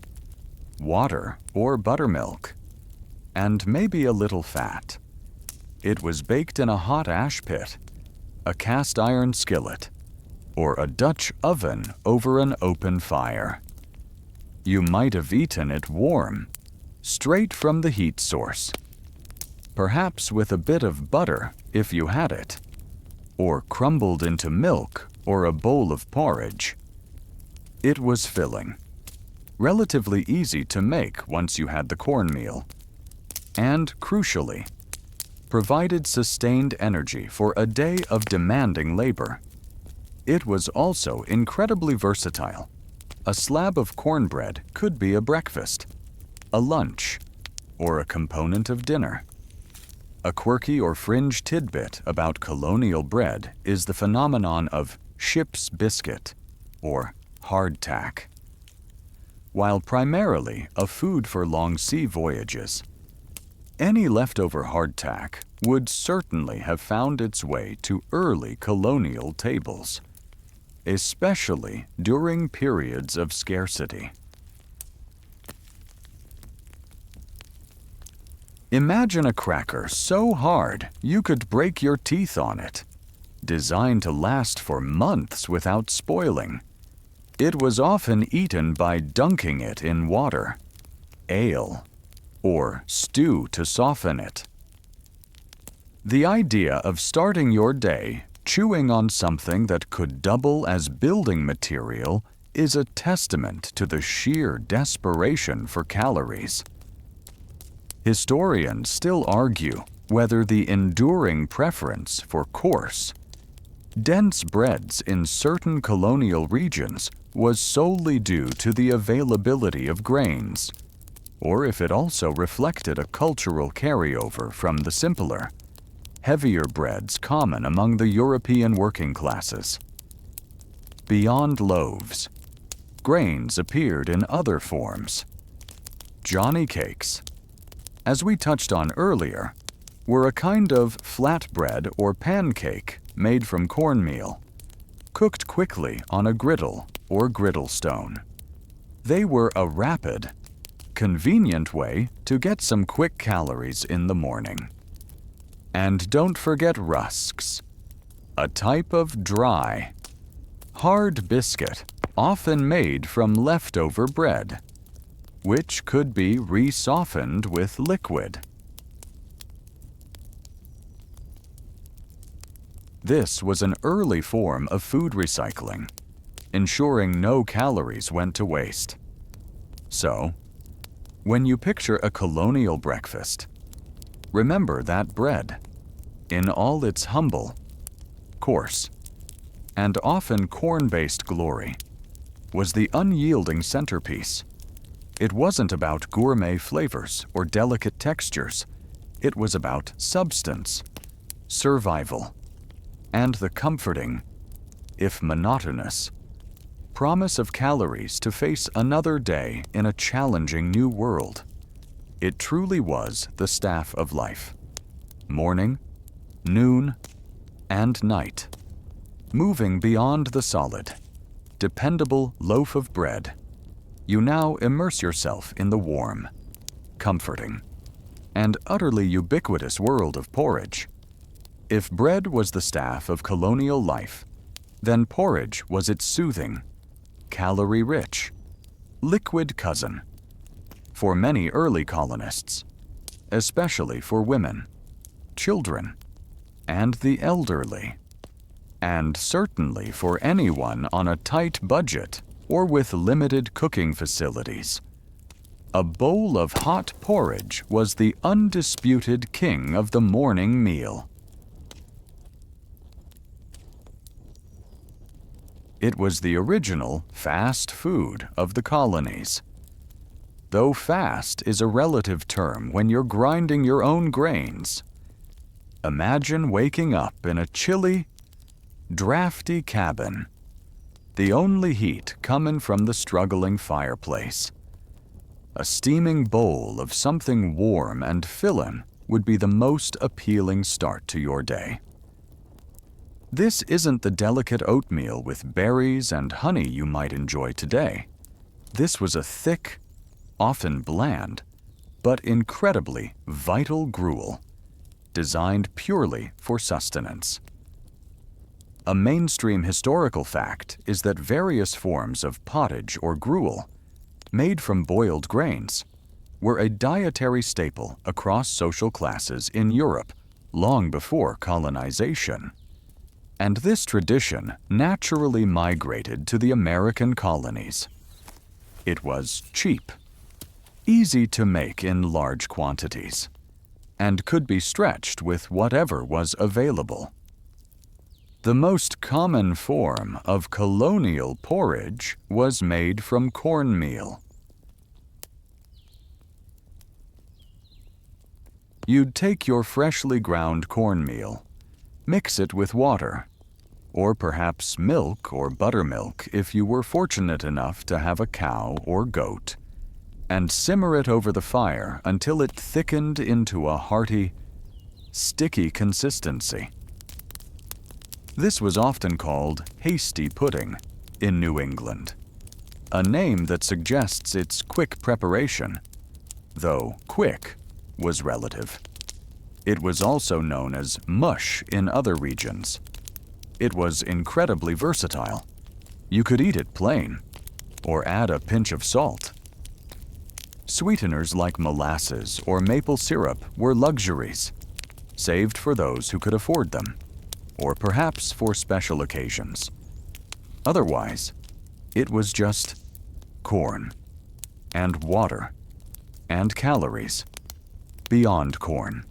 water or buttermilk, and maybe a little fat. It was baked in a hot ash pit, a cast iron skillet, or a Dutch oven over an open fire. You might have eaten it warm, straight from the heat source, perhaps with a bit of butter if you had it, or crumbled into milk or a bowl of porridge. It was filling, relatively easy to make once you had the cornmeal, and crucially, provided sustained energy for a day of demanding labor. It was also incredibly versatile. A slab of cornbread could be a breakfast, a lunch, or a component of dinner. A quirky or fringe tidbit about colonial bread is the phenomenon of ship's biscuit, or hardtack. While primarily a food for long sea voyages, any leftover hardtack would certainly have found its way to early colonial tables, especially during periods of scarcity. Imagine a cracker so hard you could break your teeth on it, designed to last for months without spoiling. It was often eaten by dunking it in water, ale, or stew to soften it. The idea of starting your day chewing on something that could double as building material is a testament to the sheer desperation for calories. Historians still argue whether the enduring preference for coarse, dense breads in certain colonial regions was solely due to the availability of grains, or if it also reflected a cultural carryover from the simpler, heavier breads common among the European working classes. Beyond loaves, grains appeared in other forms. Johnny cakes, as we touched on earlier, were a kind of flatbread or pancake made from cornmeal, cooked quickly on a griddle or griddle stone. They were a rapid, convenient way to get some quick calories in the morning. And don't forget rusks, a type of dry, hard biscuit often made from leftover bread, which could be re-softened with liquid. This was an early form of food recycling, ensuring no calories went to waste. So, when you picture a colonial breakfast, remember that bread, in all its humble, coarse, and often corn-based glory, was the unyielding centerpiece. It wasn't about gourmet flavors or delicate textures. It was about substance, survival, and the comforting, if monotonous, promise of calories to face another day in a challenging new world. It truly was the staff of life. Morning, noon, and night, moving beyond the solid, dependable loaf of bread. You now immerse yourself in the warm, comforting, and utterly ubiquitous world of porridge. If bread was the staff of colonial life, then porridge was its soothing, calorie-rich, liquid cousin. For many early colonists, especially for women, children, and the elderly, and certainly for anyone on a tight budget or with limited cooking facilities, a bowl of hot porridge was the undisputed king of the morning meal. It was the original fast food of the colonies. Though fast is a relative term when you're grinding your own grains. Imagine waking up in a chilly, drafty cabin, the only heat coming from the struggling fireplace. A steaming bowl of something warm and filling would be the most appealing start to your day. This isn't the delicate oatmeal with berries and honey you might enjoy today. This was a thick, often bland, but incredibly vital gruel, designed purely for sustenance. A mainstream historical fact is that various forms of pottage or gruel, made from boiled grains, were a dietary staple across social classes in Europe long before colonization. And this tradition naturally migrated to the American colonies. It was cheap, easy to make in large quantities, and could be stretched with whatever was available. The most common form of colonial porridge was made from cornmeal. You'd take your freshly ground cornmeal, mix it with water, or perhaps milk or buttermilk if you were fortunate enough to have a cow or goat, and simmer it over the fire until it thickened into a hearty, sticky consistency. This was often called hasty pudding in New England, a name that suggests its quick preparation, though quick was relative. It was also known as mush in other regions. It was incredibly versatile. You could eat it plain, or add a pinch of salt. Sweeteners like molasses or maple syrup were luxuries, saved for those who could afford them, or perhaps for special occasions. Otherwise, it was just corn, and water, and calories. Beyond corn,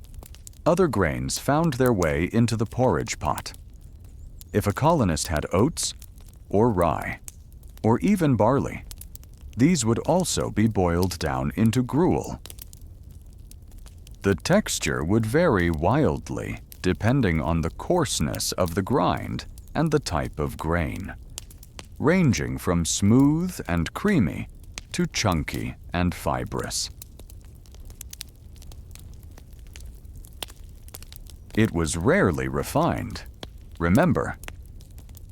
other grains found their way into the porridge pot. If a colonist had oats, or rye, or even barley, these would also be boiled down into gruel. The texture would vary wildly depending on the coarseness of the grind and the type of grain, ranging from smooth and creamy to chunky and fibrous. It was rarely refined. Remember,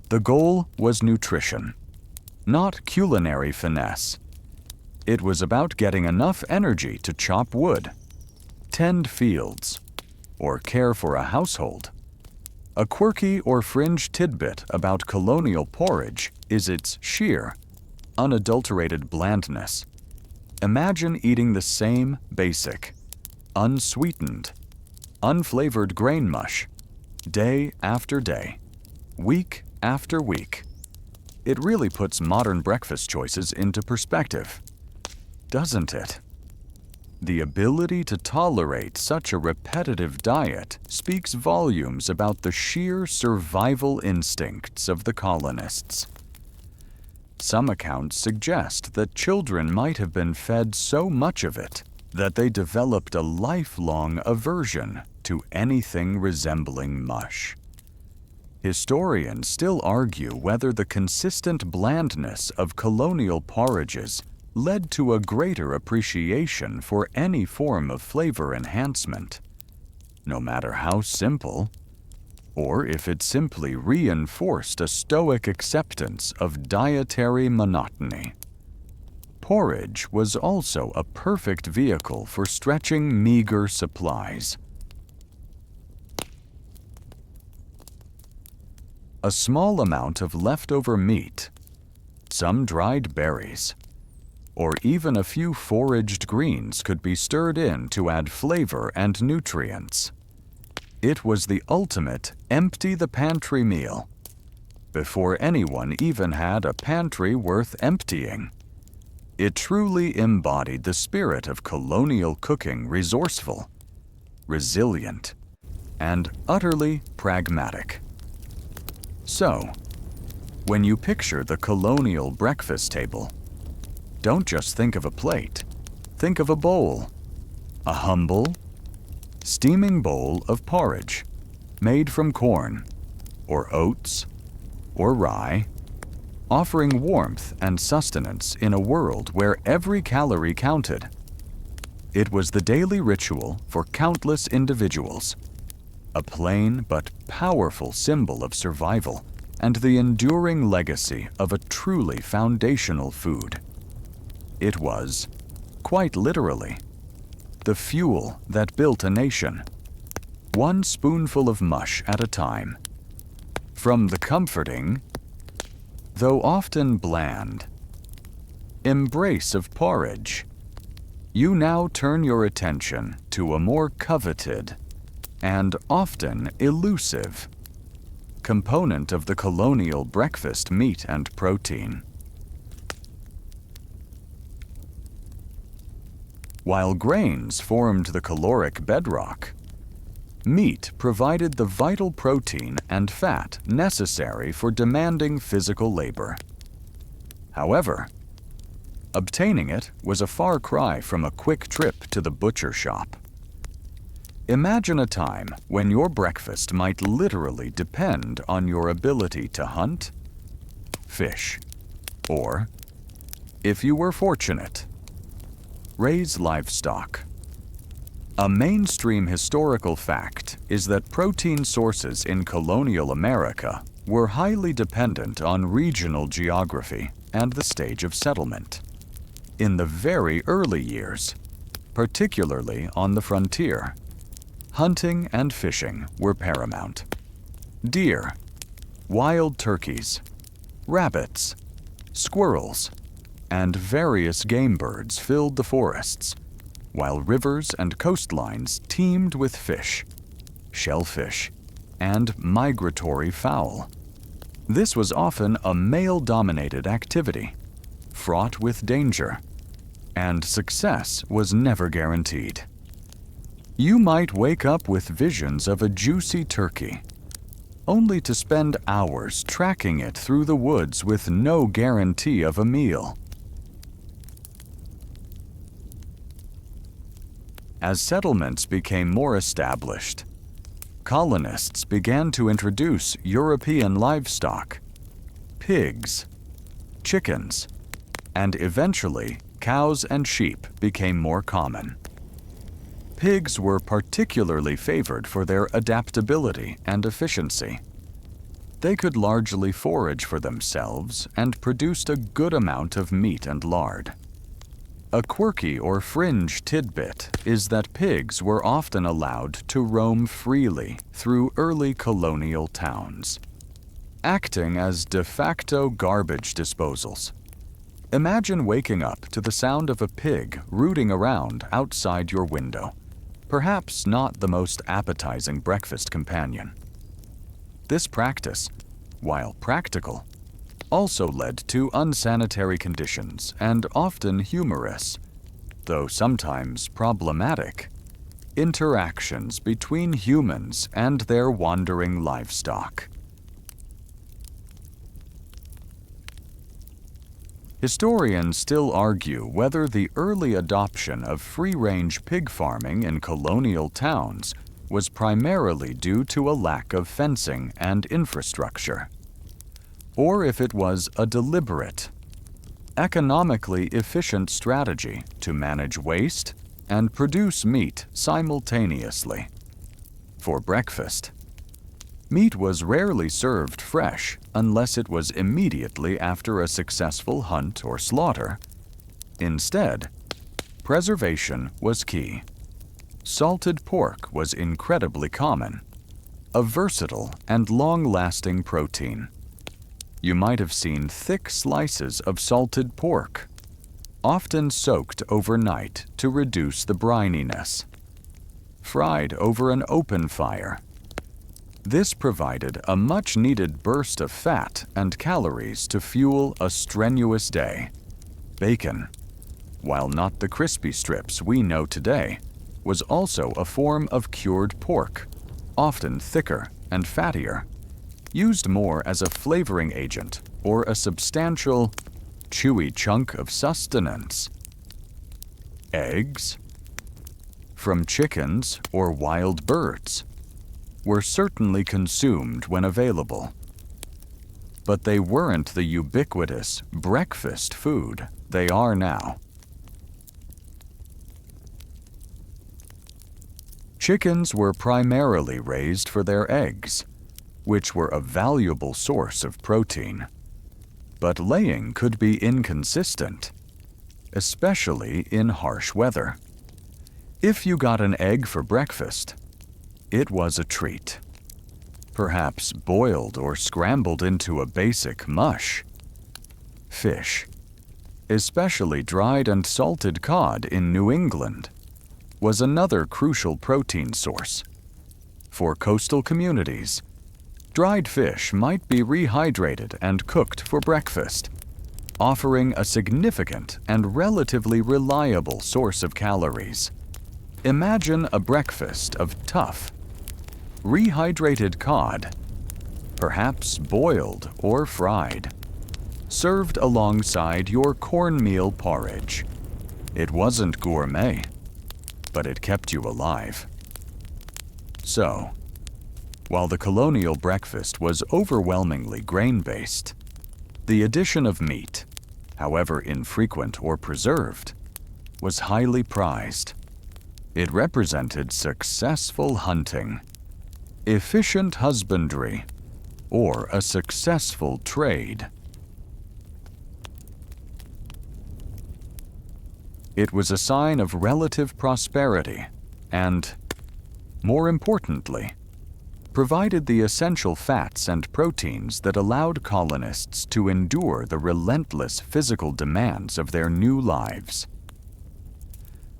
the goal was nutrition, not culinary finesse. It was about getting enough energy to chop wood, tend fields, or care for a household. A quirky or fringe tidbit about colonial porridge is its sheer, unadulterated blandness. Imagine eating the same basic, unsweetened, unflavored grain mush, day after day, week after week. It really puts modern breakfast choices into perspective, doesn't it? The ability to tolerate such a repetitive diet speaks volumes about the sheer survival instincts of the colonists. Some accounts suggest that children might have been fed so much of it that they developed a lifelong aversion to anything resembling mush. Historians still argue whether the consistent blandness of colonial porridges led to a greater appreciation for any form of flavor enhancement, no matter how simple, or if it simply reinforced a stoic acceptance of dietary monotony. Porridge was also a perfect vehicle for stretching meager supplies. A small amount of leftover meat, some dried berries, or even a few foraged greens could be stirred in to add flavor and nutrients. It was the ultimate empty-the-pantry meal, before anyone even had a pantry worth emptying. It truly embodied the spirit of colonial cooking, resourceful, resilient, and utterly pragmatic. So, when you picture the colonial breakfast table, don't just think of a plate, think of a bowl. A humble, steaming bowl of porridge made from corn, or oats, or rye, offering warmth and sustenance in a world where every calorie counted. It was the daily ritual for countless individuals, a plain but powerful symbol of survival and the enduring legacy of a truly foundational food. It was, quite literally, the fuel that built a nation, one spoonful of mush at a time. From the comforting, though often bland, embrace of porridge, you now turn your attention to a more coveted and often elusive component of the colonial breakfast: meat and protein. While grains formed the caloric bedrock, meat provided the vital protein and fat necessary for demanding physical labor. However, obtaining it was a far cry from a quick trip to the butcher shop. Imagine a time when your breakfast might literally depend on your ability to hunt, fish, or, if you were fortunate, raise livestock. A mainstream historical fact is that protein sources in colonial America were highly dependent on regional geography and the stage of settlement. In the very early years, particularly on the frontier, hunting and fishing were paramount. Deer, wild turkeys, rabbits, squirrels, and various game birds filled the forests, while rivers and coastlines teemed with fish, shellfish, and migratory fowl. This was often a male-dominated activity, fraught with danger, and success was never guaranteed. You might wake up with visions of a juicy turkey, only to spend hours tracking it through the woods with no guarantee of a meal. As settlements became more established, colonists began to introduce European livestock, pigs, chickens, and eventually cows and sheep became more common. Pigs were particularly favored for their adaptability and efficiency. They could largely forage for themselves and produced a good amount of meat and lard. A quirky or fringe tidbit is that pigs were often allowed to roam freely through early colonial towns, acting as de facto garbage disposals. Imagine waking up to the sound of a pig rooting around outside your window, perhaps not the most appetizing breakfast companion. This practice, while practical, also led to unsanitary conditions and often humorous, though sometimes problematic, interactions between humans and their wandering livestock. Historians still argue whether the early adoption of free-range pig farming in colonial towns was primarily due to a lack of fencing and infrastructure, or if it was a deliberate, economically efficient strategy to manage waste and produce meat simultaneously. For breakfast, meat was rarely served fresh unless it was immediately after a successful hunt or slaughter, Instead, preservation was key. Salted pork was incredibly common, a versatile and long-lasting protein. You might have seen thick slices of salted pork, often soaked overnight to reduce the brininess, fried over an open fire. This provided a much-needed burst of fat and calories to fuel a strenuous day. Bacon, while not the crispy strips we know today, was also a form of cured pork, often thicker and fattier, used more as a flavoring agent or a substantial, chewy chunk of sustenance. Eggs, from chickens or wild birds, were certainly consumed when available. But they weren't the ubiquitous breakfast food they are now. Chickens were primarily raised for their eggs, which were a valuable source of protein. But laying could be inconsistent, especially in harsh weather. If you got an egg for breakfast, it was a treat. Perhaps boiled or scrambled into a basic mush. Fish, especially dried and salted cod in New England, was another crucial protein source. For coastal communities, dried fish might be rehydrated and cooked for breakfast, offering a significant and relatively reliable source of calories. Imagine a breakfast of tough, rehydrated cod, perhaps boiled or fried, served alongside your cornmeal porridge. It wasn't gourmet, but it kept you alive. So, while the colonial breakfast was overwhelmingly grain-based, the addition of meat, however infrequent or preserved, was highly prized. It represented successful hunting, efficient husbandry, or a successful trade. It was a sign of relative prosperity and, more importantly, provided the essential fats and proteins that allowed colonists to endure the relentless physical demands of their new lives.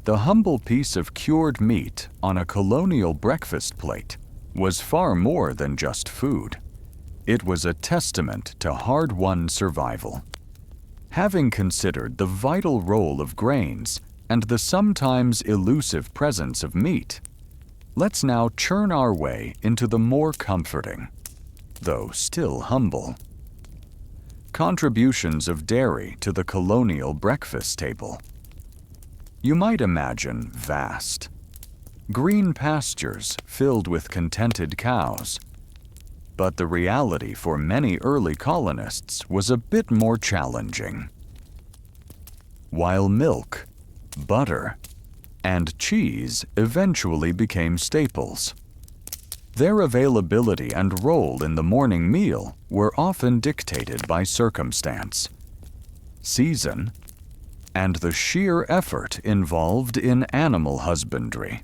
The humble piece of cured meat on a colonial breakfast plate was far more than just food. It was a testament to hard-won survival. Having considered the vital role of grains and the sometimes elusive presence of meat, let's now churn our way into the more comforting, though still humble, contributions of dairy to the colonial breakfast table. You might imagine vast, green pastures filled with contented cows. But the reality for many early colonists was a bit more challenging. While milk, butter, and cheese eventually became staples, their availability and role in the morning meal were often dictated by circumstance, season, and the sheer effort involved in animal husbandry.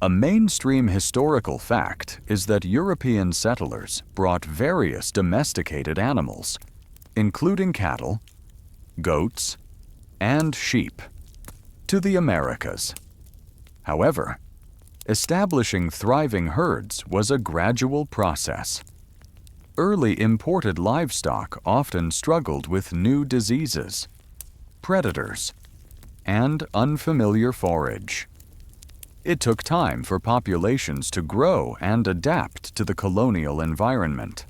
A mainstream historical fact is that European settlers brought various domesticated animals, including cattle, goats, and sheep, to the Americas. However, establishing thriving herds was a gradual process. Early imported livestock often struggled with new diseases, predators, and unfamiliar forage. It took time for populations to grow and adapt to the colonial environment.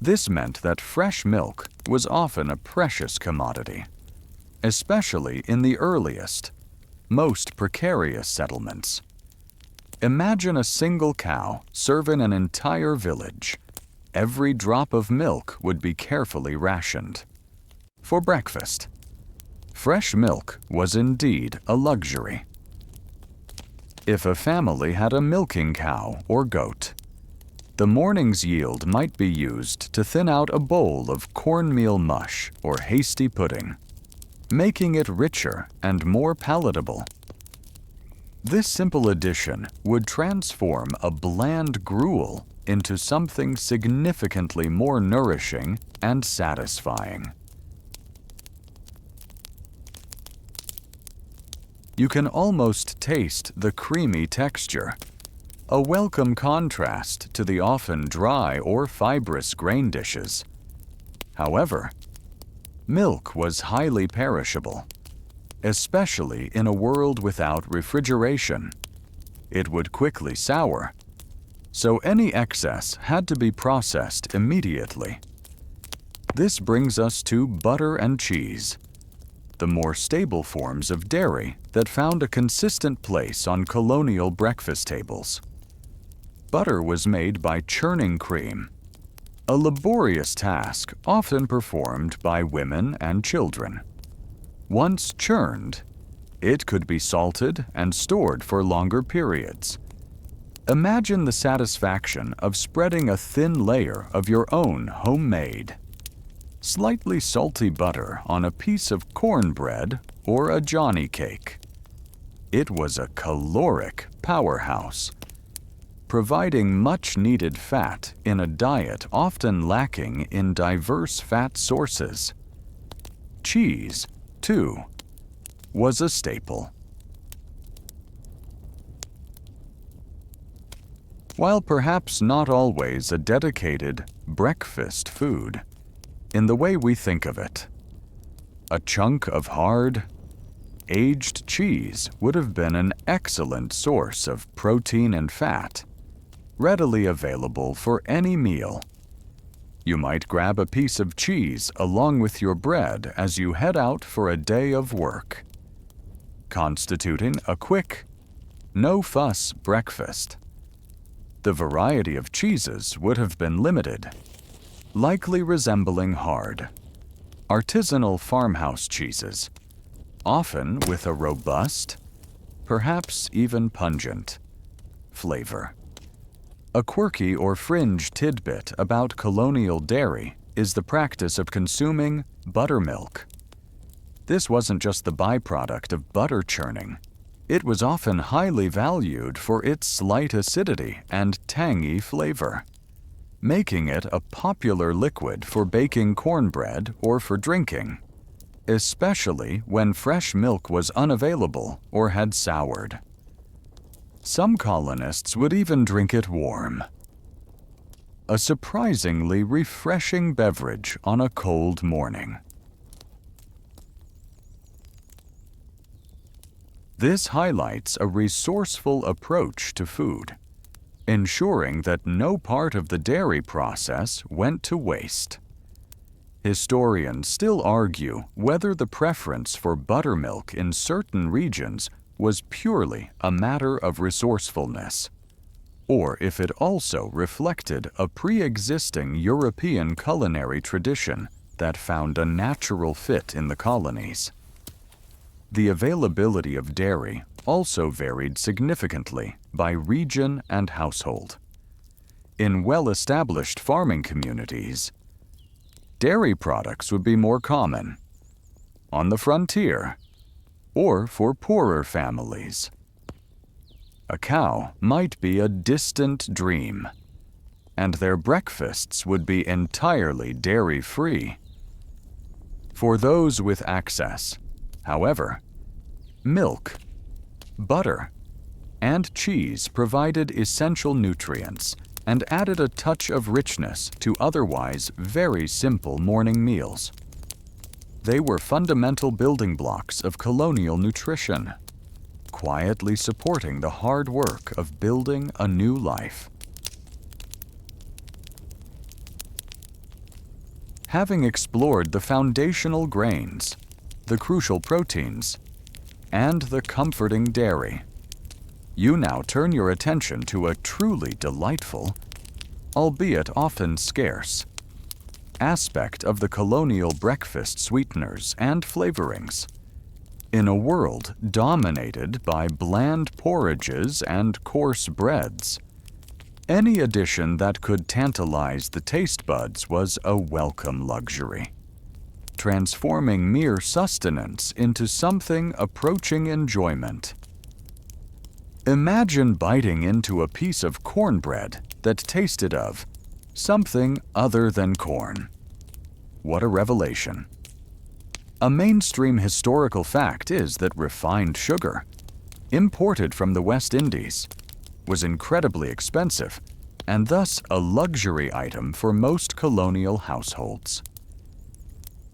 This meant that fresh milk was often a precious commodity, especially in the earliest, most precarious settlements. Imagine a single cow serving an entire village. Every drop of milk would be carefully rationed. For breakfast, fresh milk was indeed a luxury. If a family had a milking cow or goat, The morning's yield might be used to thin out a bowl of cornmeal mush or hasty pudding, making it richer and more palatable. This simple addition would transform a bland gruel into something significantly more nourishing and satisfying. You can almost taste the creamy texture, a welcome contrast to the often dry or fibrous grain dishes. However, milk was highly perishable, especially in a world without refrigeration. It would quickly sour, so any excess had to be processed immediately. This brings us to butter and cheese, the more stable forms of dairy that found a consistent place on colonial breakfast tables. Butter was made by churning cream, a laborious task often performed by women and children. Once churned, it could be salted and stored for longer periods. Imagine the satisfaction of spreading a thin layer of your own homemade, slightly salty butter on a piece of cornbread or a Johnny cake. It was a caloric powerhouse, providing much-needed fat in a diet often lacking in diverse fat sources. Cheese, too, was a staple. While perhaps not always a dedicated breakfast food, in the way we think of it, a chunk of hard, aged cheese would have been an excellent source of protein and fat, readily available for any meal. You might grab a piece of cheese along with your bread as you head out for a day of work, constituting a quick, no-fuss breakfast. The variety of cheeses would have been limited, likely resembling hard, artisanal farmhouse cheeses, often with a robust, perhaps even pungent, flavor. A quirky or fringe tidbit about colonial dairy is the practice of consuming buttermilk. This wasn't just the byproduct of butter churning. It was often highly valued for its slight acidity and tangy flavor, making it a popular liquid for baking cornbread or for drinking, especially when fresh milk was unavailable or had soured. Some colonists would even drink it warm, a surprisingly refreshing beverage on a cold morning. This highlights a resourceful approach to food, ensuring that no part of the dairy process went to waste. Historians still argue whether the preference for buttermilk in certain regions was purely a matter of resourcefulness, or if it also reflected a pre-existing European culinary tradition that found a natural fit in the colonies. The availability of dairy also varied significantly by region and household. In well-established farming communities, dairy products would be more common. On the frontier, or for poorer families, a cow might be a distant dream, and their breakfasts would be entirely dairy-free. For those with access, however, milk, butter, and cheese provided essential nutrients and added a touch of richness to otherwise very simple morning meals. They were fundamental building blocks of colonial nutrition, quietly supporting the hard work of building a new life. Having explored the foundational grains, the crucial proteins, and the comforting dairy, you now turn your attention to a truly delightful, albeit often scarce, aspect of the colonial breakfast sweeteners and flavorings. In a world dominated by bland porridges and coarse breads, Any addition that could tantalize the taste buds was a welcome luxury, transforming mere sustenance into something approaching enjoyment. Imagine biting into a piece of cornbread that tasted of something other than corn. What a revelation. A mainstream historical fact is that refined sugar, imported from the West Indies, was incredibly expensive and thus a luxury item for most colonial households.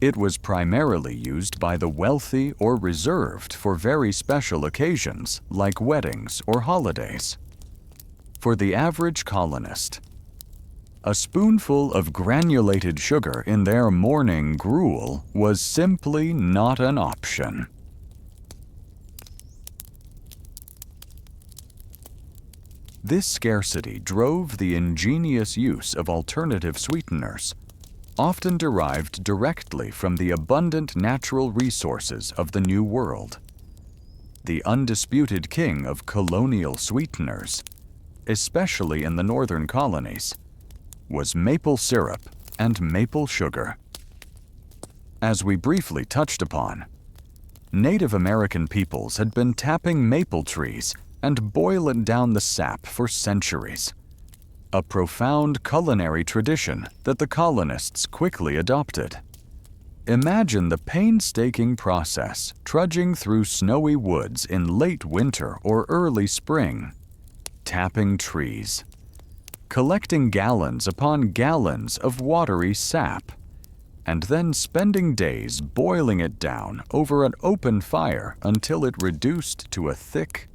It was primarily used by the wealthy or reserved for very special occasions like weddings or holidays. For the average colonist, a spoonful of granulated sugar in their morning gruel was simply not an option. This scarcity drove the ingenious use of alternative sweeteners, often derived directly from the abundant natural resources of the New World. The undisputed king of colonial sweeteners, especially in the northern colonies, was maple syrup and maple sugar. As we briefly touched upon, Native American peoples had been tapping maple trees and boiling down the sap for centuries, a profound culinary tradition that the colonists quickly adopted. Imagine the painstaking process trudging through snowy woods in late winter or early spring, tapping trees, collecting gallons upon gallons of watery sap, and then spending days boiling it down over an open fire until it reduced to a thick,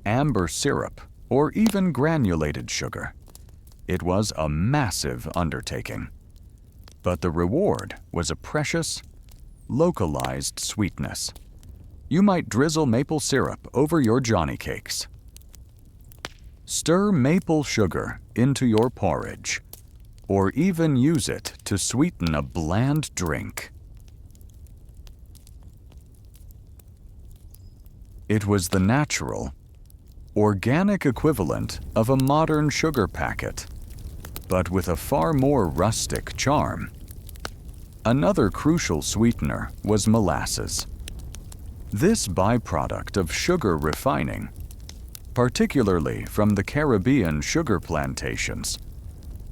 amber syrup or even granulated sugar. It was a massive undertaking, but the reward was a precious, localized sweetness. You might drizzle maple syrup over your Johnny cakes. Stir maple sugar into your porridge, or even use it to sweeten a bland drink. It was the natural, organic equivalent of a modern sugar packet, but with a far more rustic charm. Another crucial sweetener was molasses. This byproduct of sugar refining, particularly from the Caribbean sugar plantations,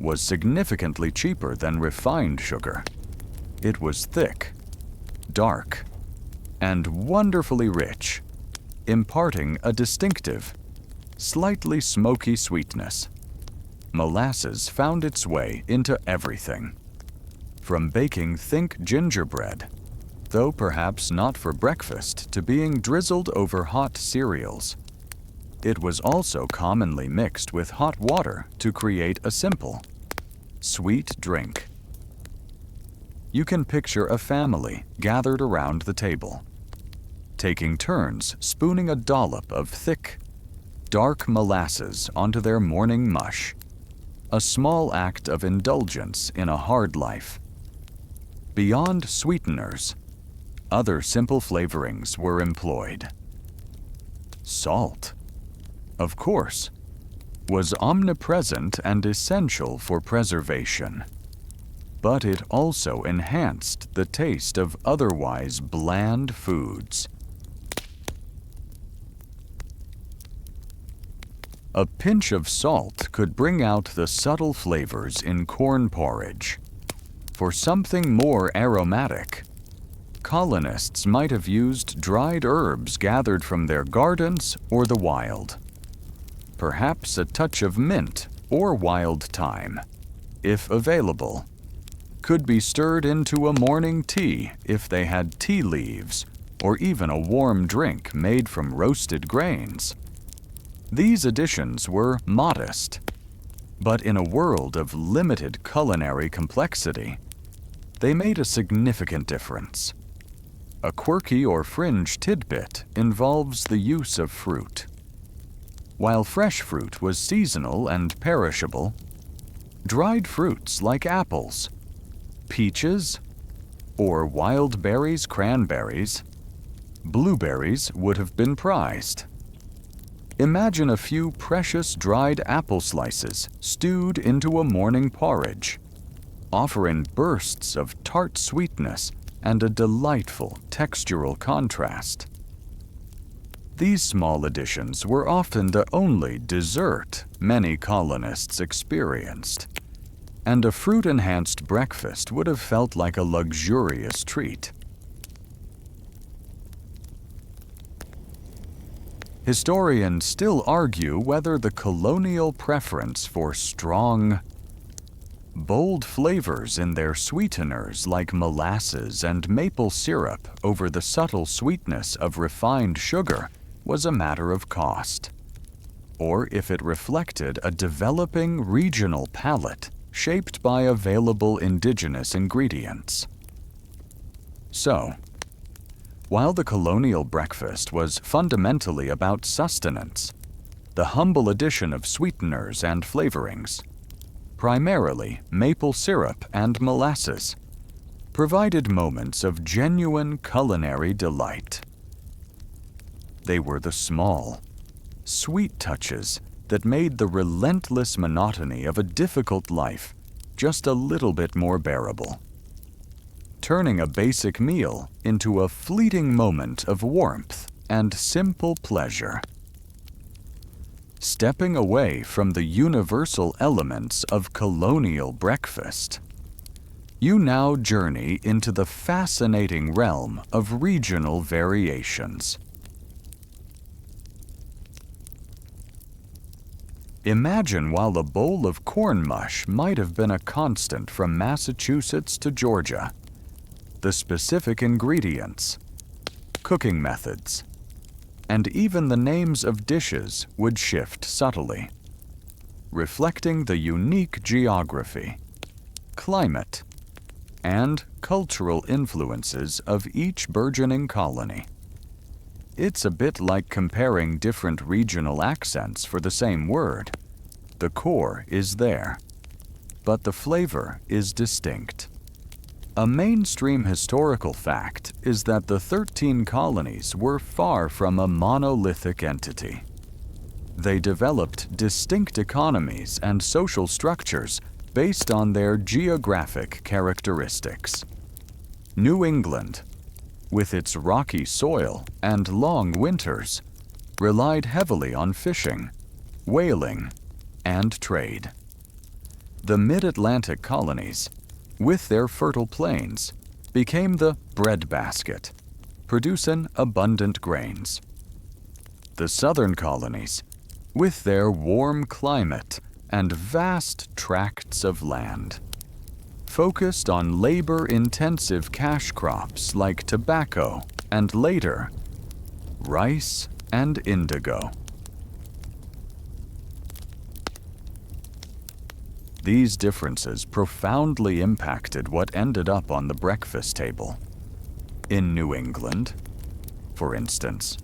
was significantly cheaper than refined sugar. It was thick, dark, and wonderfully rich, imparting a distinctive, slightly smoky sweetness. Molasses found its way into everything, from baking thick gingerbread, though perhaps not for breakfast, to being drizzled over hot cereals. It was also commonly mixed with hot water to create a simple, sweet drink. You can picture a family gathered around the table, taking turns spooning a dollop of thick, dark molasses onto their morning mush, a small act of indulgence in a hard life. Beyond sweeteners, other simple flavorings were employed. Salt, of course, was omnipresent and essential for preservation, but it also enhanced the taste of otherwise bland foods. A pinch of salt could bring out the subtle flavors in corn porridge. For something more aromatic, colonists might have used dried herbs gathered from their gardens or the wild. Perhaps a touch of mint or wild thyme, if available, could be stirred into a morning tea if they had tea leaves, or even a warm drink made from roasted grains. These additions were modest, but in a world of limited culinary complexity, they made a significant difference. A quirky or fringe tidbit involves the use of fruit. While fresh fruit was seasonal and perishable, dried fruits like apples, peaches, or wild berries, cranberries, blueberries would have been prized. Imagine a few precious dried apple slices stewed into a morning porridge, offering bursts of tart sweetness and a delightful textural contrast. These small additions were often the only dessert many colonists experienced, and a fruit-enhanced breakfast would have felt like a luxurious treat. Historians still argue whether the colonial preference for strong, bold flavors in their sweeteners like molasses and maple syrup over the subtle sweetness of refined sugar was a matter of cost, or if it reflected a developing regional palate shaped by available indigenous ingredients. So, while the colonial breakfast was fundamentally about sustenance, the humble addition of sweeteners and flavorings, primarily maple syrup and molasses, provided moments of genuine culinary delight. They were the small, sweet touches that made the relentless monotony of a difficult life just a little bit more bearable, turning a basic meal into a fleeting moment of warmth and simple pleasure. Stepping away from the universal elements of colonial breakfast, you now journey into the fascinating realm of regional variations. Imagine while a bowl of corn mush might have been a constant from Massachusetts to Georgia, the specific ingredients, cooking methods, and even the names of dishes would shift subtly, reflecting the unique geography, climate, and cultural influences of each burgeoning colony. It's a bit like comparing different regional accents for the same word. The core is there, but the flavor is distinct. A mainstream historical fact is that the 13 colonies were far from a monolithic entity. They developed distinct economies and social structures based on their geographic characteristics. New England, with its rocky soil and long winters, relied heavily on fishing, whaling, and trade. The mid-Atlantic colonies, with their fertile plains, became the breadbasket, producing abundant grains. The southern colonies, with their warm climate and vast tracts of land, focused on labor-intensive cash crops like tobacco and later, rice and indigo. These differences profoundly impacted what ended up on the breakfast table. In New England, for instance,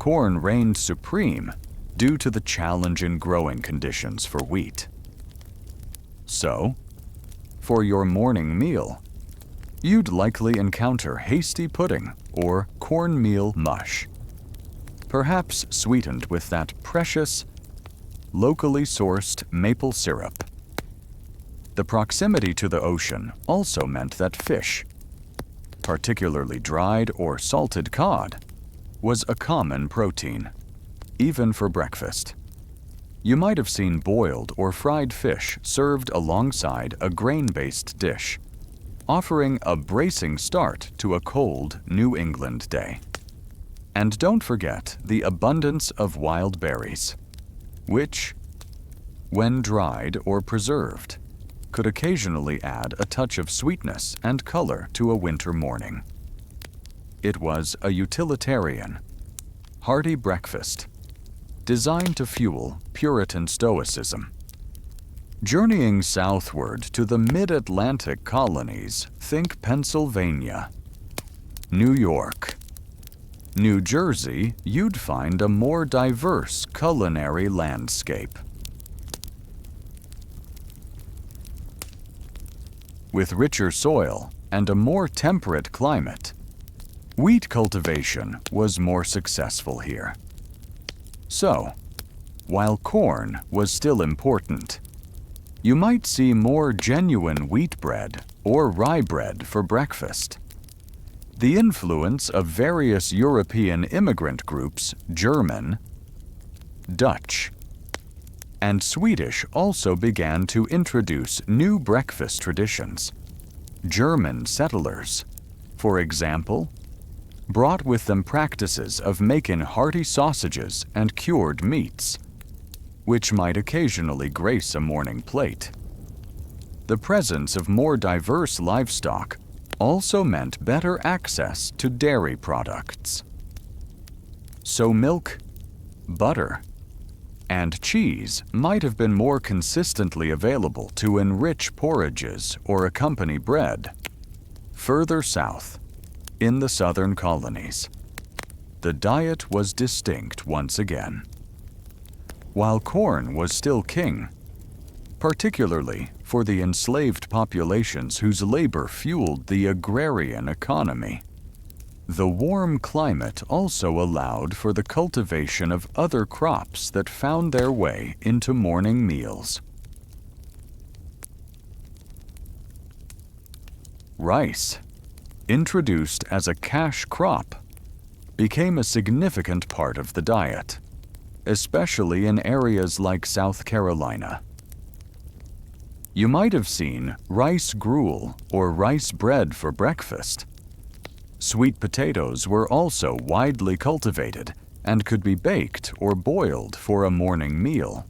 corn reigned supreme due to the challenge in growing conditions for wheat. So, for your morning meal, you'd likely encounter hasty pudding or cornmeal mush, perhaps sweetened with that precious, locally sourced maple syrup. The proximity to the ocean also meant that fish, particularly dried or salted cod, was a common protein, even for breakfast. You might have seen boiled or fried fish served alongside a grain-based dish, offering a bracing start to a cold New England day. And don't forget the abundance of wild berries, which, when dried or preserved, could occasionally add a touch of sweetness and color to a winter morning. It was a utilitarian, hearty breakfast designed to fuel Puritan stoicism. Journeying southward to the mid-Atlantic colonies, think Pennsylvania, New York, New Jersey, you'd find a more diverse culinary landscape. With richer soil and a more temperate climate, wheat cultivation was more successful here. So, while corn was still important, you might see more genuine wheat bread or rye bread for breakfast. The influence of various European immigrant groups, German, Dutch, and Swedish also began to introduce new breakfast traditions. German settlers, for example, brought with them practices of making hearty sausages and cured meats, which might occasionally grace a morning plate. The presence of more diverse livestock also meant better access to dairy products. So milk, butter, and cheese might have been more consistently available to enrich porridges or accompany bread. Further south, in the southern colonies, the diet was distinct once again. While corn was still king, particularly for the enslaved populations whose labor fueled the agrarian economy, the warm climate also allowed for the cultivation of other crops that found their way into morning meals. Rice, introduced as a cash crop, became a significant part of the diet, especially in areas like South Carolina. You might have seen rice gruel or rice bread for breakfast. Sweet potatoes were also widely cultivated and could be baked or boiled for a morning meal.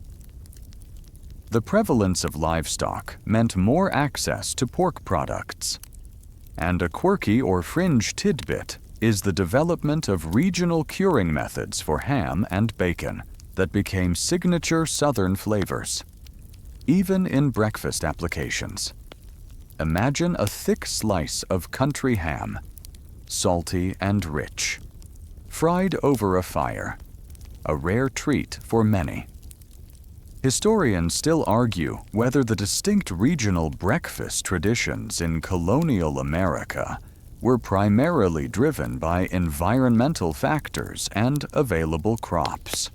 The prevalence of livestock meant more access to pork products. And a quirky or fringe tidbit is the development of regional curing methods for ham and bacon that became signature Southern flavors, even in breakfast applications. Imagine a thick slice of country ham, salty and rich, fried over a fire, a rare treat for many. Historians still argue whether the distinct regional breakfast traditions in colonial America were primarily driven by environmental factors and available crops,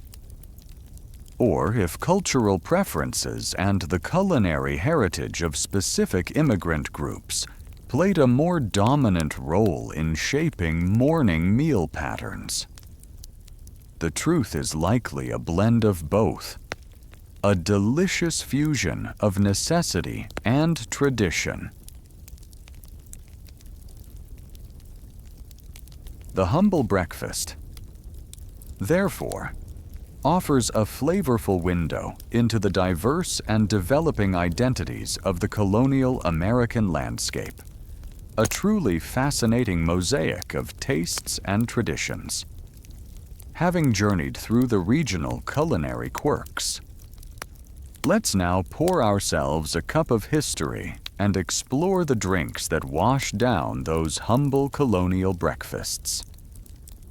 or if cultural preferences and the culinary heritage of specific immigrant groups played a more dominant role in shaping morning meal patterns. The truth is likely a blend of both, a delicious fusion of necessity and tradition. The humble breakfast, therefore, offers a flavorful window into the diverse and developing identities of the colonial American landscape, a truly fascinating mosaic of tastes and traditions. Having journeyed through the regional culinary quirks, let's now pour ourselves a cup of history and explore the drinks that wash down those humble colonial breakfasts.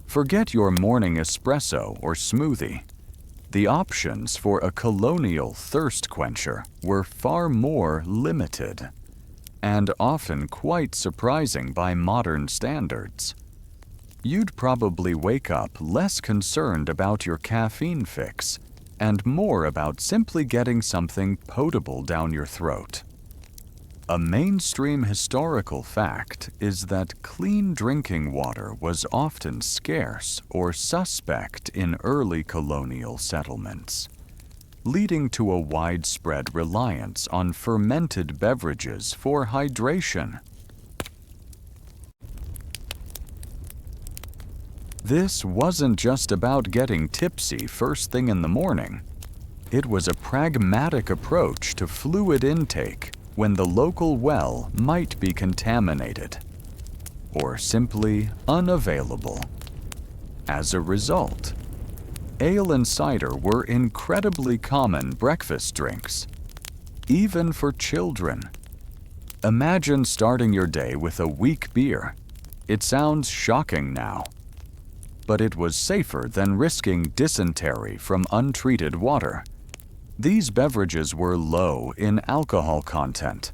Forget your morning espresso or smoothie. The options for a colonial thirst quencher were far more limited, and often quite surprising by modern standards. You'd probably wake up less concerned about your caffeine fix and more about simply getting something potable down your throat. A mainstream historical fact is that clean drinking water was often scarce or suspect in early colonial settlements, leading to a widespread reliance on fermented beverages for hydration. This wasn't just about getting tipsy first thing in the morning. It was a pragmatic approach to fluid intake when the local well might be contaminated or simply unavailable. As a result, ale and cider were incredibly common breakfast drinks, even for children. Imagine starting your day with a weak beer. It sounds shocking now, but it was safer than risking dysentery from untreated water. These beverages were low in alcohol content,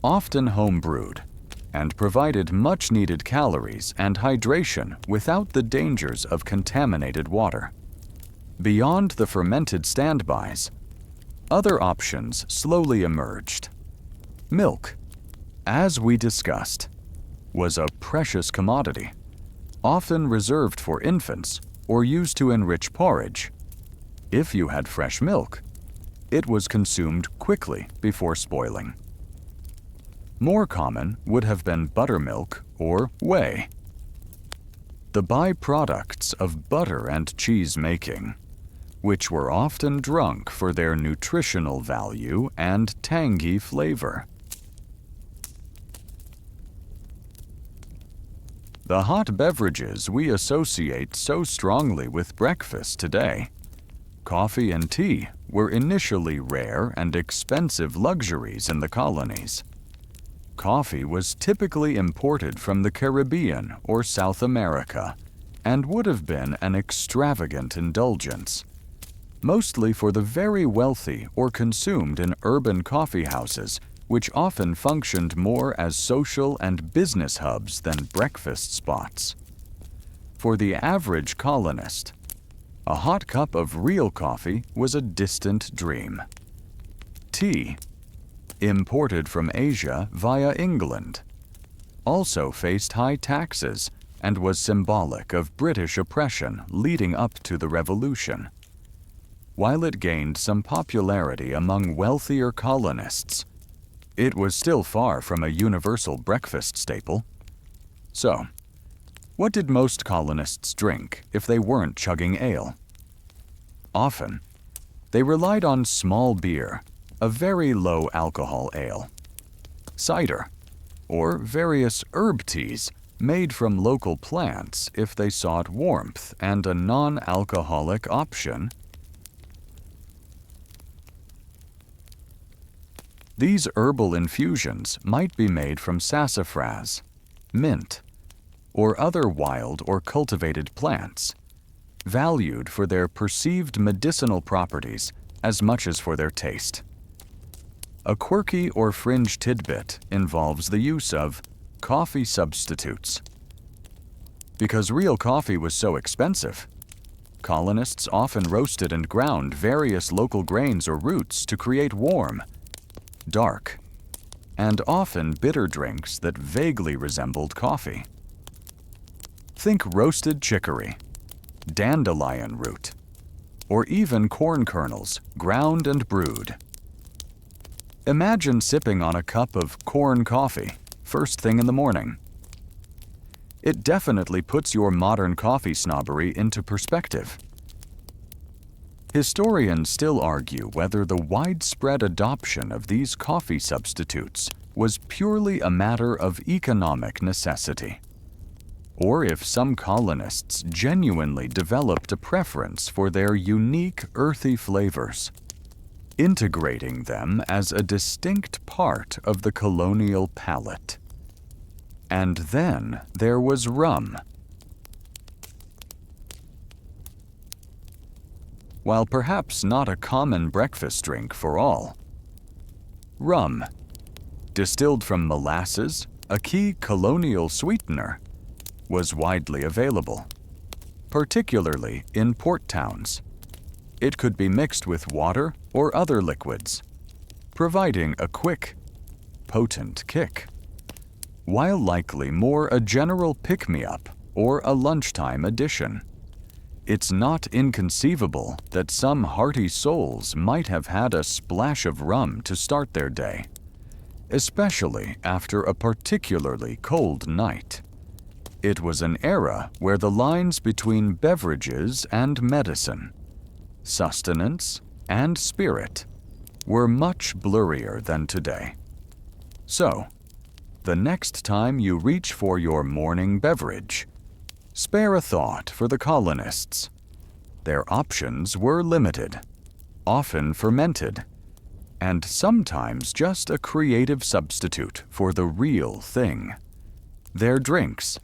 often home-brewed, and provided much-needed calories and hydration without the dangers of contaminated water. Beyond the fermented standbys, other options slowly emerged. Milk, as we discussed, was a precious commodity, often reserved for infants or used to enrich porridge. If you had fresh milk, it was consumed quickly before spoiling. More common would have been buttermilk or whey, the byproducts of butter and cheese making, which were often drunk for their nutritional value and tangy flavor. The hot beverages we associate so strongly with breakfast today, coffee and tea, were initially rare and expensive luxuries in the colonies. Coffee was typically imported from the Caribbean or South America and would have been an extravagant indulgence, mostly for the very wealthy or consumed in urban coffee houses, which often functioned more as social and business hubs than breakfast spots. For the average colonist, a hot cup of real coffee was a distant dream. Tea, imported from Asia via England, also faced high taxes and was symbolic of British oppression leading up to the Revolution. While it gained some popularity among wealthier colonists, it was still far from a universal breakfast staple. So, what did most colonists drink if they weren't chugging ale? Often, they relied on small beer, a very low alcohol ale, cider, or various herb teas made from local plants if they sought warmth and a non-alcoholic option. These herbal infusions might be made from sassafras, mint, or other wild or cultivated plants, valued for their perceived medicinal properties as much as for their taste. A quirky or fringe tidbit involves the use of coffee substitutes. Because real coffee was so expensive, colonists often roasted and ground various local grains or roots to create warm, dark, and often bitter drinks that vaguely resembled coffee. Think roasted chicory, dandelion root, or even corn kernels ground and brewed. Imagine sipping on a cup of corn coffee first thing in the morning. It definitely puts your modern coffee snobbery into perspective. Historians still argue whether the widespread adoption of these coffee substitutes was purely a matter of economic necessity, or if some colonists genuinely developed a preference for their unique earthy flavors, integrating them as a distinct part of the colonial palate. And then there was rum. While perhaps not a common breakfast drink for all, rum, distilled from molasses, a key colonial sweetener, was widely available, particularly in port towns. It could be mixed with water or other liquids, providing a quick, potent kick, while likely more a general pick-me-up or a lunchtime addition. It's not inconceivable that some hearty souls might have had a splash of rum to start their day, especially after a particularly cold night. It was an era where the lines between beverages and medicine, sustenance and spirit, were much blurrier than today. So, the next time you reach for your morning beverage, spare a thought for the colonists. Their options were limited, often fermented, and sometimes just a creative substitute for the real thing. Their drinks,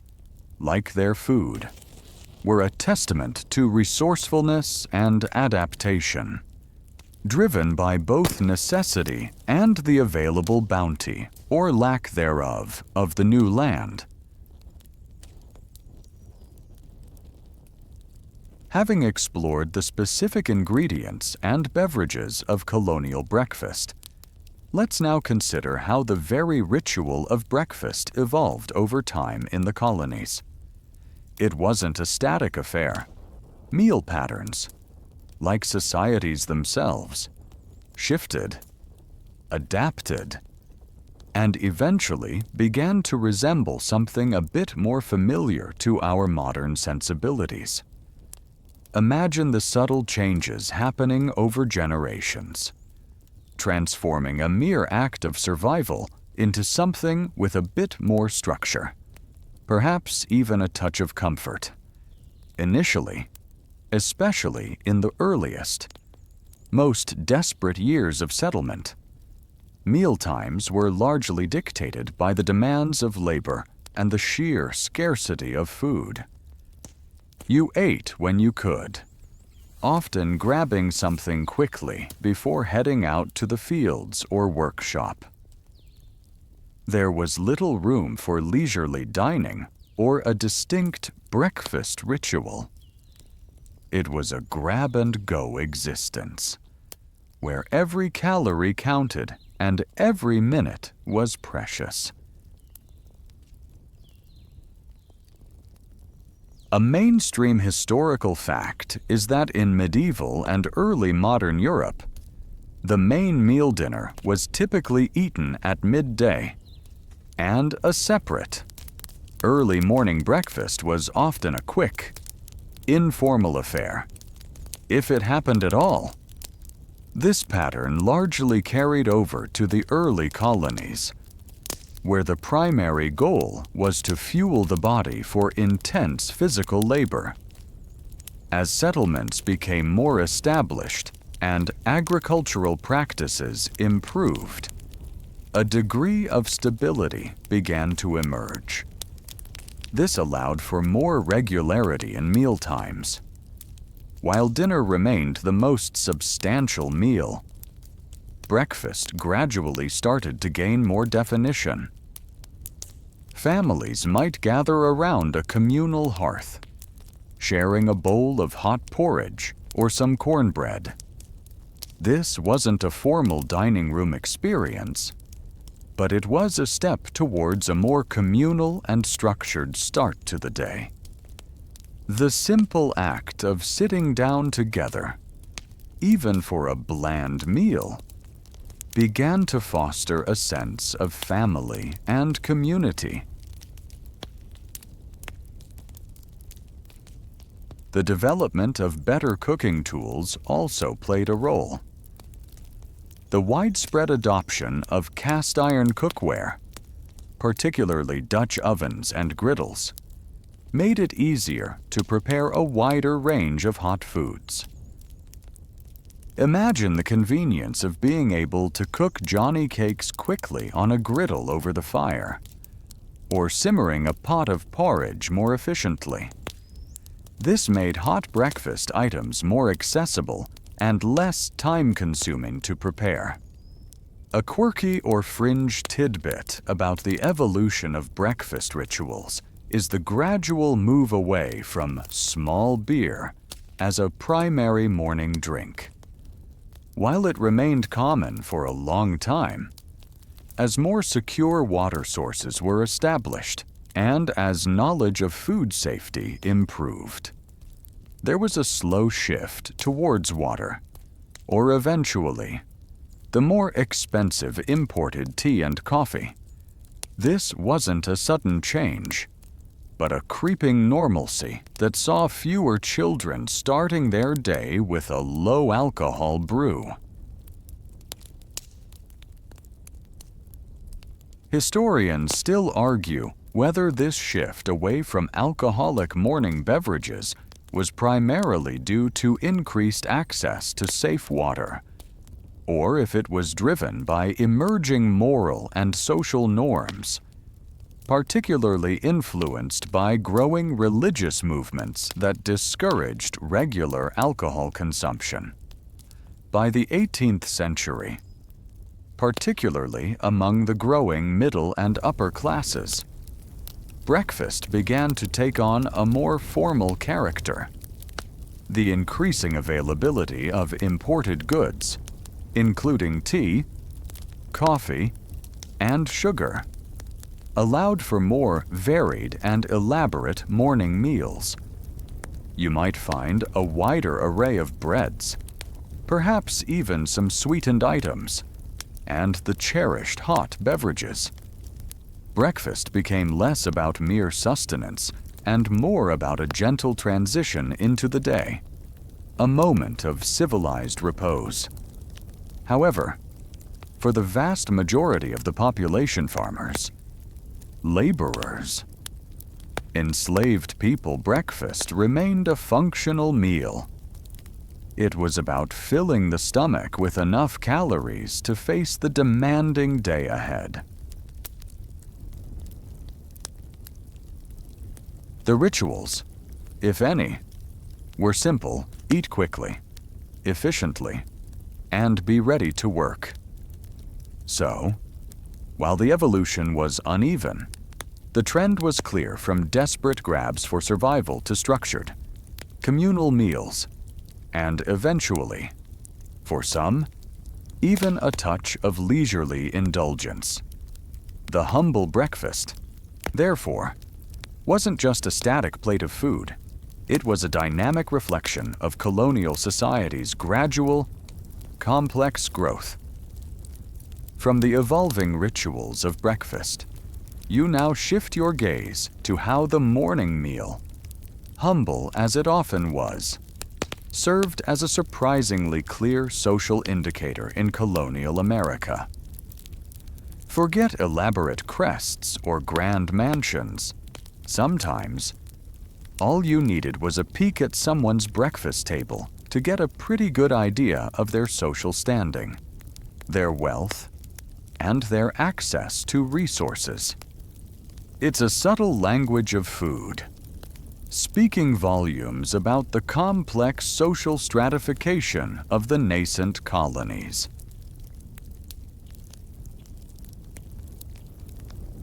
like their food, were a testament to resourcefulness and adaptation, driven by both necessity and the available bounty, or lack thereof, of the new land. Having explored the specific ingredients and beverages of colonial breakfast, let's now consider how the very ritual of breakfast evolved over time in the colonies. It wasn't a static affair. Meal patterns, like societies themselves, shifted, adapted, and eventually began to resemble something a bit more familiar to our modern sensibilities. Imagine the subtle changes happening over generations, transforming a mere act of survival into something with a bit more structure, perhaps even a touch of comfort. Initially, especially in the earliest, most desperate years of settlement, mealtimes were largely dictated by the demands of labor and the sheer scarcity of food. You ate when you could, often grabbing something quickly before heading out to the fields or workshop. There was little room for leisurely dining or a distinct breakfast ritual. It was a grab-and-go existence, where every calorie counted and every minute was precious. A mainstream historical fact is that in medieval and early modern Europe, the main meal dinner was typically eaten at midday, and a separate, early morning breakfast was often a quick, informal affair, if it happened at all. This pattern largely carried over to the early colonies, where the primary goal was to fuel the body for intense physical labor. As settlements became more established and agricultural practices improved, a degree of stability began to emerge. This allowed for more regularity in mealtimes. While dinner remained the most substantial meal, breakfast gradually started to gain more definition. Families might gather around a communal hearth, sharing a bowl of hot porridge or some cornbread. This wasn't a formal dining room experience, but it was a step towards a more communal and structured start to the day. The simple act of sitting down together, even for a bland meal, began to foster a sense of family and community. The development of better cooking tools also played a role. The widespread adoption of cast iron cookware, particularly Dutch ovens and griddles, made it easier to prepare a wider range of hot foods. Imagine the convenience of being able to cook Johnny cakes quickly on a griddle over the fire, or simmering a pot of porridge more efficiently. This made hot breakfast items more accessible and less time-consuming to prepare. A quirky or fringe tidbit about the evolution of breakfast rituals is the gradual move away from small beer as a primary morning drink. While it remained common for a long time, as more secure water sources were established and as knowledge of food safety improved, there was a slow shift towards water, or eventually, the more expensive imported tea and coffee. This wasn't a sudden change, but a creeping normalcy that saw fewer children starting their day with a low-alcohol brew. Historians still argue whether this shift away from alcoholic morning beverages was primarily due to increased access to safe water, or if it was driven by emerging moral and social norms, particularly influenced by growing religious movements that discouraged regular alcohol consumption. By the 18th century, particularly among the growing middle and upper classes, breakfast began to take on a more formal character. The increasing availability of imported goods, including tea, coffee, and sugar, allowed for more varied and elaborate morning meals. You might find a wider array of breads, perhaps even some sweetened items, and the cherished hot beverages. Breakfast became less about mere sustenance and more about a gentle transition into the day, a moment of civilized repose. However, for the vast majority of the population farmers, laborers, enslaved people, breakfast remained a functional meal. It was about filling the stomach with enough calories to face the demanding day ahead. The rituals, if any, were simple: eat quickly, efficiently, and be ready to work. So, while the evolution was uneven, the trend was clear from desperate grabs for survival to structured, communal meals, and eventually, for some, even a touch of leisurely indulgence. The humble breakfast, therefore, wasn't just a static plate of food. It was a dynamic reflection of colonial society's gradual, complex growth. From the evolving rituals of breakfast, you now shift your gaze to how the morning meal, humble as it often was, served as a surprisingly clear social indicator in colonial America. Forget elaborate crests or grand mansions. Sometimes, all you needed was a peek at someone's breakfast table to get a pretty good idea of their social standing, their wealth, and their access to resources. It's a subtle language of food, speaking volumes about the complex social stratification of the nascent colonies.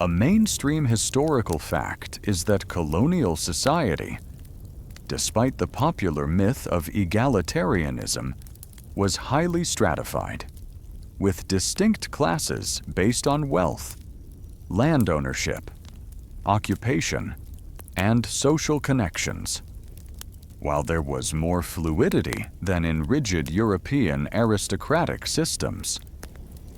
A mainstream historical fact is that colonial society, despite the popular myth of egalitarianism, was highly stratified, with distinct classes based on wealth, land ownership, occupation, and social connections. While there was more fluidity than in rigid European aristocratic systems,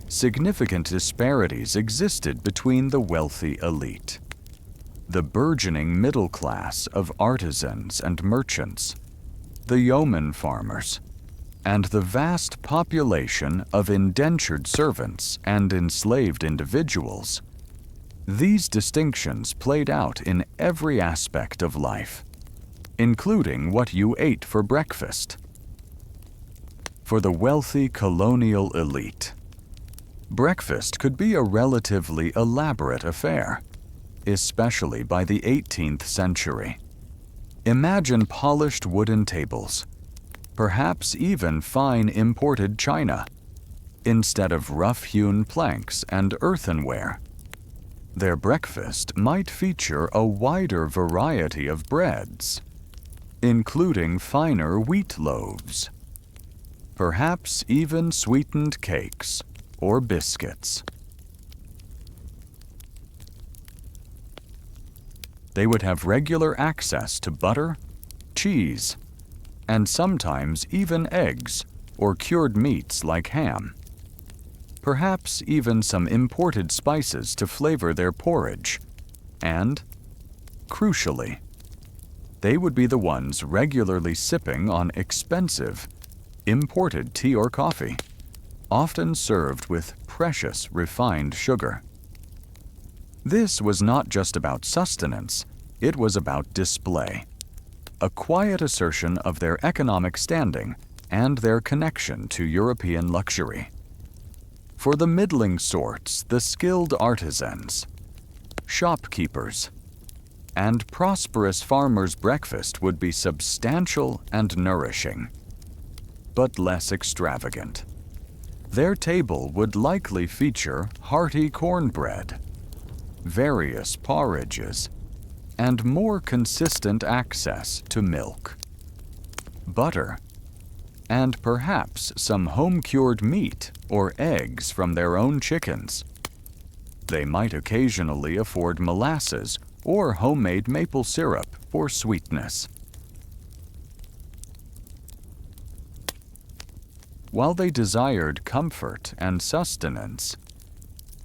significant disparities existed between the wealthy elite, the burgeoning middle class of artisans and merchants, the yeoman farmers, and the vast population of indentured servants and enslaved individuals. These distinctions played out in every aspect of life, including what you ate for breakfast. For the wealthy colonial elite, breakfast could be a relatively elaborate affair, especially by the 18th century. Imagine polished wooden tables, perhaps even fine imported china, instead of rough-hewn planks and earthenware. Their breakfast might feature a wider variety of breads, including finer wheat loaves, perhaps even sweetened cakes or biscuits. They would have regular access to butter, cheese, and sometimes even eggs or cured meats like ham. Perhaps even some imported spices to flavor their porridge. And, crucially, they would be the ones regularly sipping on expensive, imported tea or coffee, often served with precious refined sugar. This was not just about sustenance, it was about display, a quiet assertion of their economic standing and their connection to European luxury. For the middling sorts, the skilled artisans, shopkeepers, and prosperous farmers' breakfast would be substantial and nourishing, but less extravagant. Their table would likely feature hearty cornbread, various porridges, and more consistent access to milk. butter, and perhaps some home-cured meat or eggs from their own chickens. They might occasionally afford molasses or homemade maple syrup for sweetness. While they desired comfort and sustenance,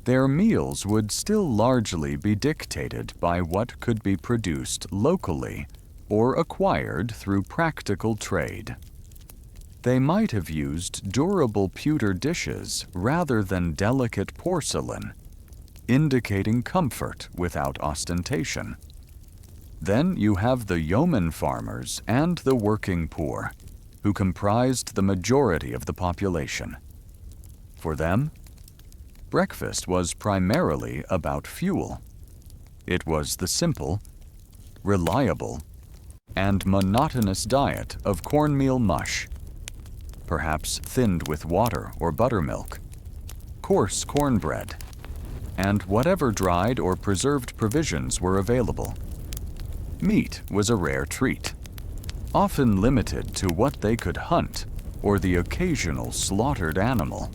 their meals would still largely be dictated by what could be produced locally or acquired through practical trade. They might have used durable pewter dishes rather than delicate porcelain, indicating comfort without ostentation. Then you have the yeoman farmers and the working poor, who comprised the majority of the population. For them, breakfast was primarily about fuel. It was the simple, reliable, and monotonous diet of cornmeal mush, perhaps thinned with water or buttermilk, coarse cornbread, and whatever dried or preserved provisions were available. Meat was a rare treat, often limited to what they could hunt or the occasional slaughtered animal.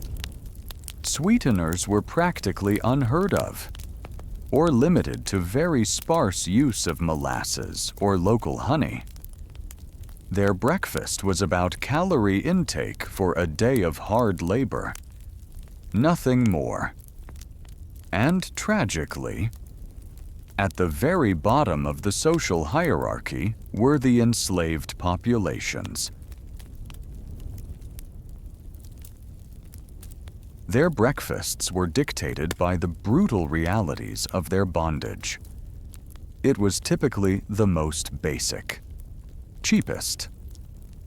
Sweeteners were practically unheard of, or limited to very sparse use of molasses or local honey. Their breakfast was about calorie intake for a day of hard labor. Nothing more. And tragically, at the very bottom of the social hierarchy were the enslaved populations. Their breakfasts were dictated by the brutal realities of their bondage. It was typically the most basic, cheapest,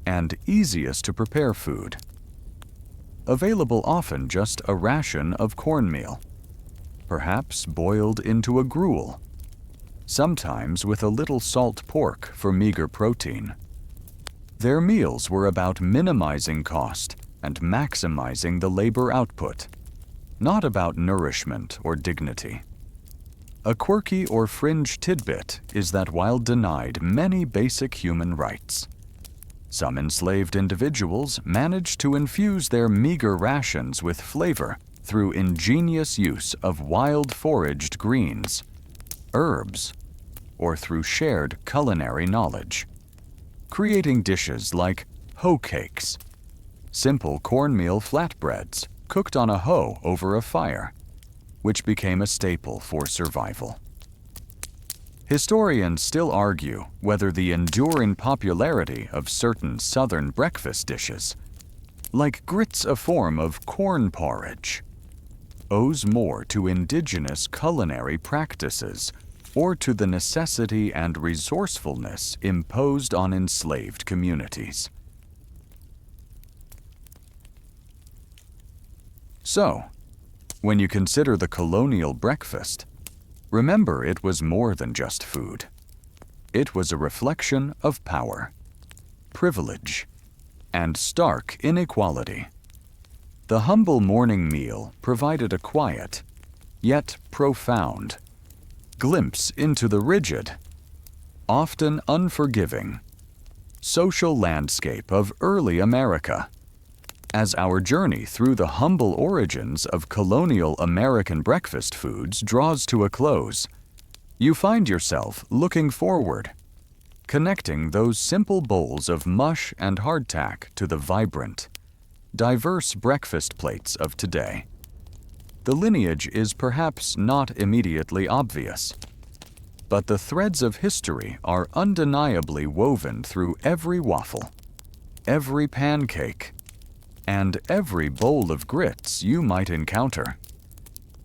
and easiest to prepare food. Available often just a ration of cornmeal, perhaps boiled into a gruel, sometimes with a little salt pork for meager protein. Their meals were about minimizing cost and maximizing the labor output, not about nourishment or dignity. A quirky or fringe tidbit is that while denied many basic human rights, some enslaved individuals managed to infuse their meager rations with flavor through ingenious use of wild foraged greens, herbs, or through shared culinary knowledge, creating dishes like hoe cakes, simple cornmeal flatbreads cooked on a hoe over a fire, which became a staple for survival. Historians still argue whether the enduring popularity of certain Southern breakfast dishes, like grits, a form of corn porridge, owes more to indigenous culinary practices or to the necessity and resourcefulness imposed on enslaved communities. So, when you consider the colonial breakfast, remember it was more than just food. It was a reflection of power, privilege, and stark inequality. The humble morning meal provided a quiet, yet profound, glimpse into the rigid, often unforgiving, social landscape of early America. As our journey through the humble origins of colonial American breakfast foods draws to a close, you find yourself looking forward, connecting those simple bowls of mush and hardtack to the vibrant, diverse breakfast plates of today. The lineage is perhaps not immediately obvious, but the threads of history are undeniably woven through every waffle, every pancake, and every bowl of grits you might encounter.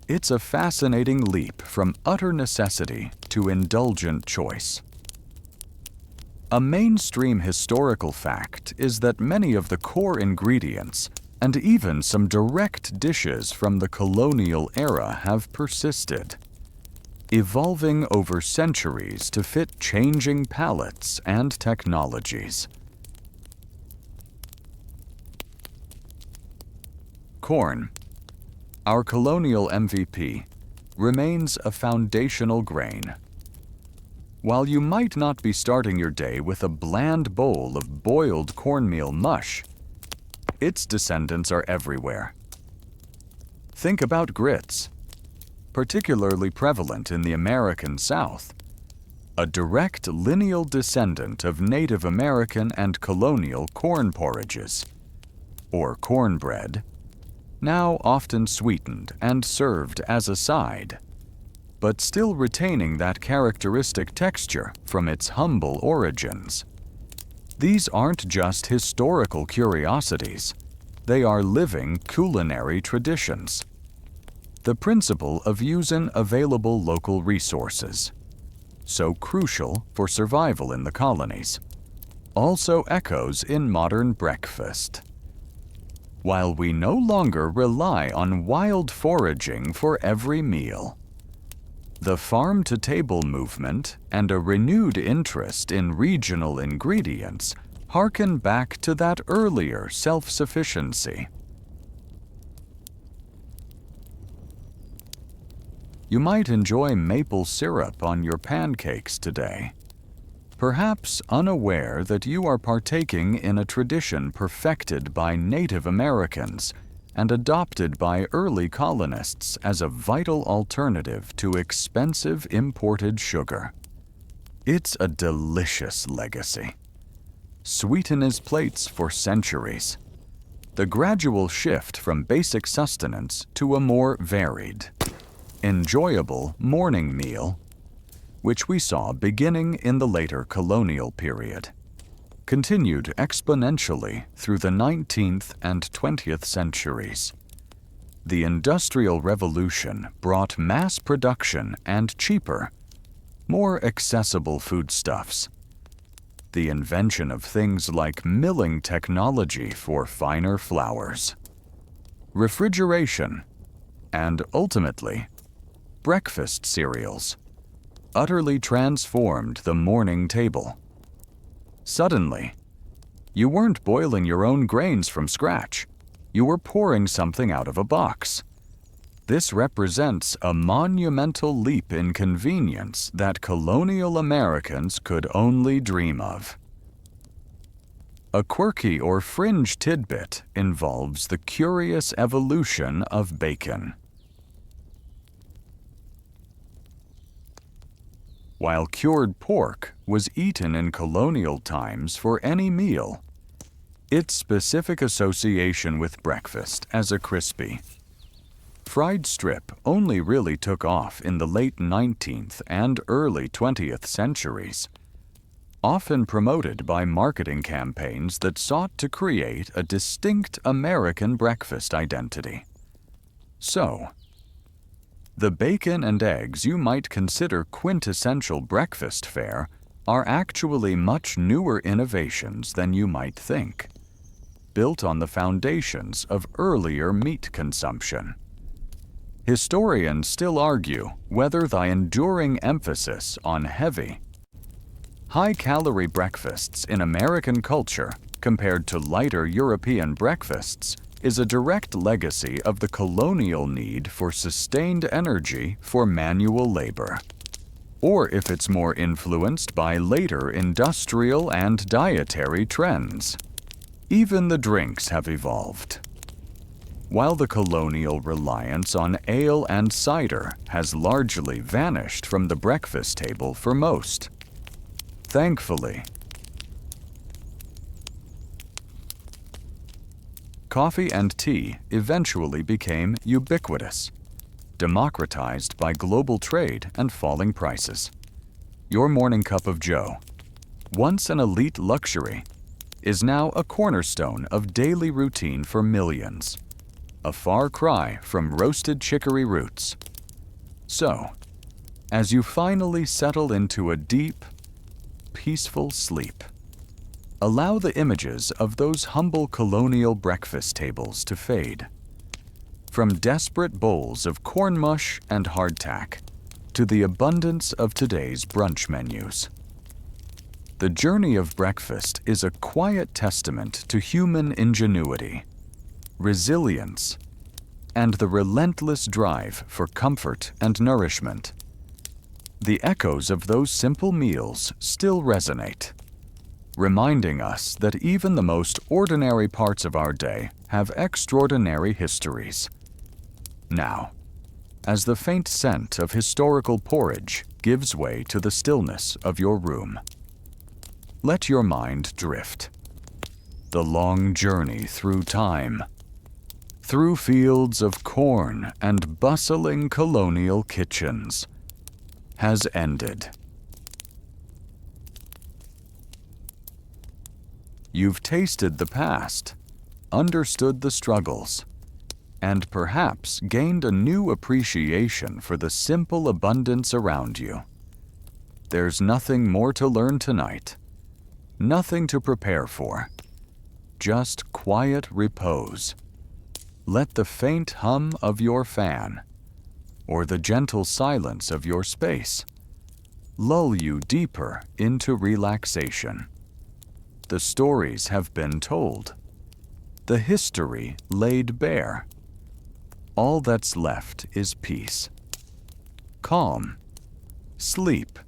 It's a fascinating leap from utter necessity to indulgent choice. A mainstream historical fact is that many of the core ingredients and even some direct dishes from the colonial era have persisted, evolving over centuries to fit changing palates and technologies. Corn, our colonial MVP, remains a foundational grain. While you might not be starting your day with a bland bowl of boiled cornmeal mush, its descendants are everywhere. Think about grits, particularly prevalent in the American South, a direct lineal descendant of Native American and colonial corn porridges, or cornbread, now often sweetened and served as a side, but still retaining that characteristic texture from its humble origins. These aren't just historical curiosities, they are living culinary traditions. The principle of using available local resources, so crucial for survival in the colonies, also echoes in modern breakfast. While we no longer rely on wild foraging for every meal, the farm-to-table movement and a renewed interest in regional ingredients harken back to that earlier self-sufficiency. You might enjoy maple syrup on your pancakes today, perhaps unaware that you are partaking in a tradition perfected by Native Americans and adopted by early colonists as a vital alternative to expensive imported sugar. It's a delicious legacy. Sweeten his plates for centuries. The gradual shift from basic sustenance to a more varied, enjoyable morning meal, which we saw beginning in the later colonial period, continued exponentially through the 19th and 20th centuries. The Industrial Revolution brought mass production and cheaper, more accessible foodstuffs. The invention of things like milling technology for finer flours, refrigeration, and ultimately, breakfast cereals utterly transformed the morning table. Suddenly, you weren't boiling your own grains from scratch. You were pouring something out of a box. This represents a monumental leap in convenience that colonial Americans could only dream of. A quirky or fringe tidbit involves the curious evolution of bacon. While cured pork was eaten in colonial times for any meal, its specific association with breakfast as a crispy, fried strip only really took off in the late 19th and early 20th centuries, often promoted by marketing campaigns that sought to create a distinct American breakfast identity. So, the bacon and eggs you might consider quintessential breakfast fare are actually much newer innovations than you might think, built on the foundations of earlier meat consumption. Historians still argue whether the enduring emphasis on heavy, high-calorie breakfasts in American culture compared to lighter European breakfasts is a direct legacy of the colonial need for sustained energy for manual labor, or if it's more influenced by later industrial and dietary trends. Even the drinks have evolved. While the colonial reliance on ale and cider has largely vanished from the breakfast table for most, thankfully, coffee and tea eventually became ubiquitous, democratized by global trade and falling prices. Your morning cup of joe, once an elite luxury, is now a cornerstone of daily routine for millions, a far cry from roasted chicory roots. So, as you finally settle into a deep, peaceful sleep, allow the images of those humble colonial breakfast tables to fade. From desperate bowls of corn mush and hardtack to the abundance of today's brunch menus. The journey of breakfast is a quiet testament to human ingenuity, resilience, and the relentless drive for comfort and nourishment. The echoes of those simple meals still resonate, reminding us that even the most ordinary parts of our day have extraordinary histories. Now, as the faint scent of historical porridge gives way to the stillness of your room, let your mind drift. The long journey through time, through fields of corn and bustling colonial kitchens, has ended. You've tasted the past, understood the struggles, and perhaps gained a new appreciation for the simple abundance around you. There's nothing more to learn tonight, nothing to prepare for, just quiet repose. Let the faint hum of your fan, or the gentle silence of your space, lull you deeper into relaxation. The stories have been told, the history laid bare. All that's left is peace, calm, sleep,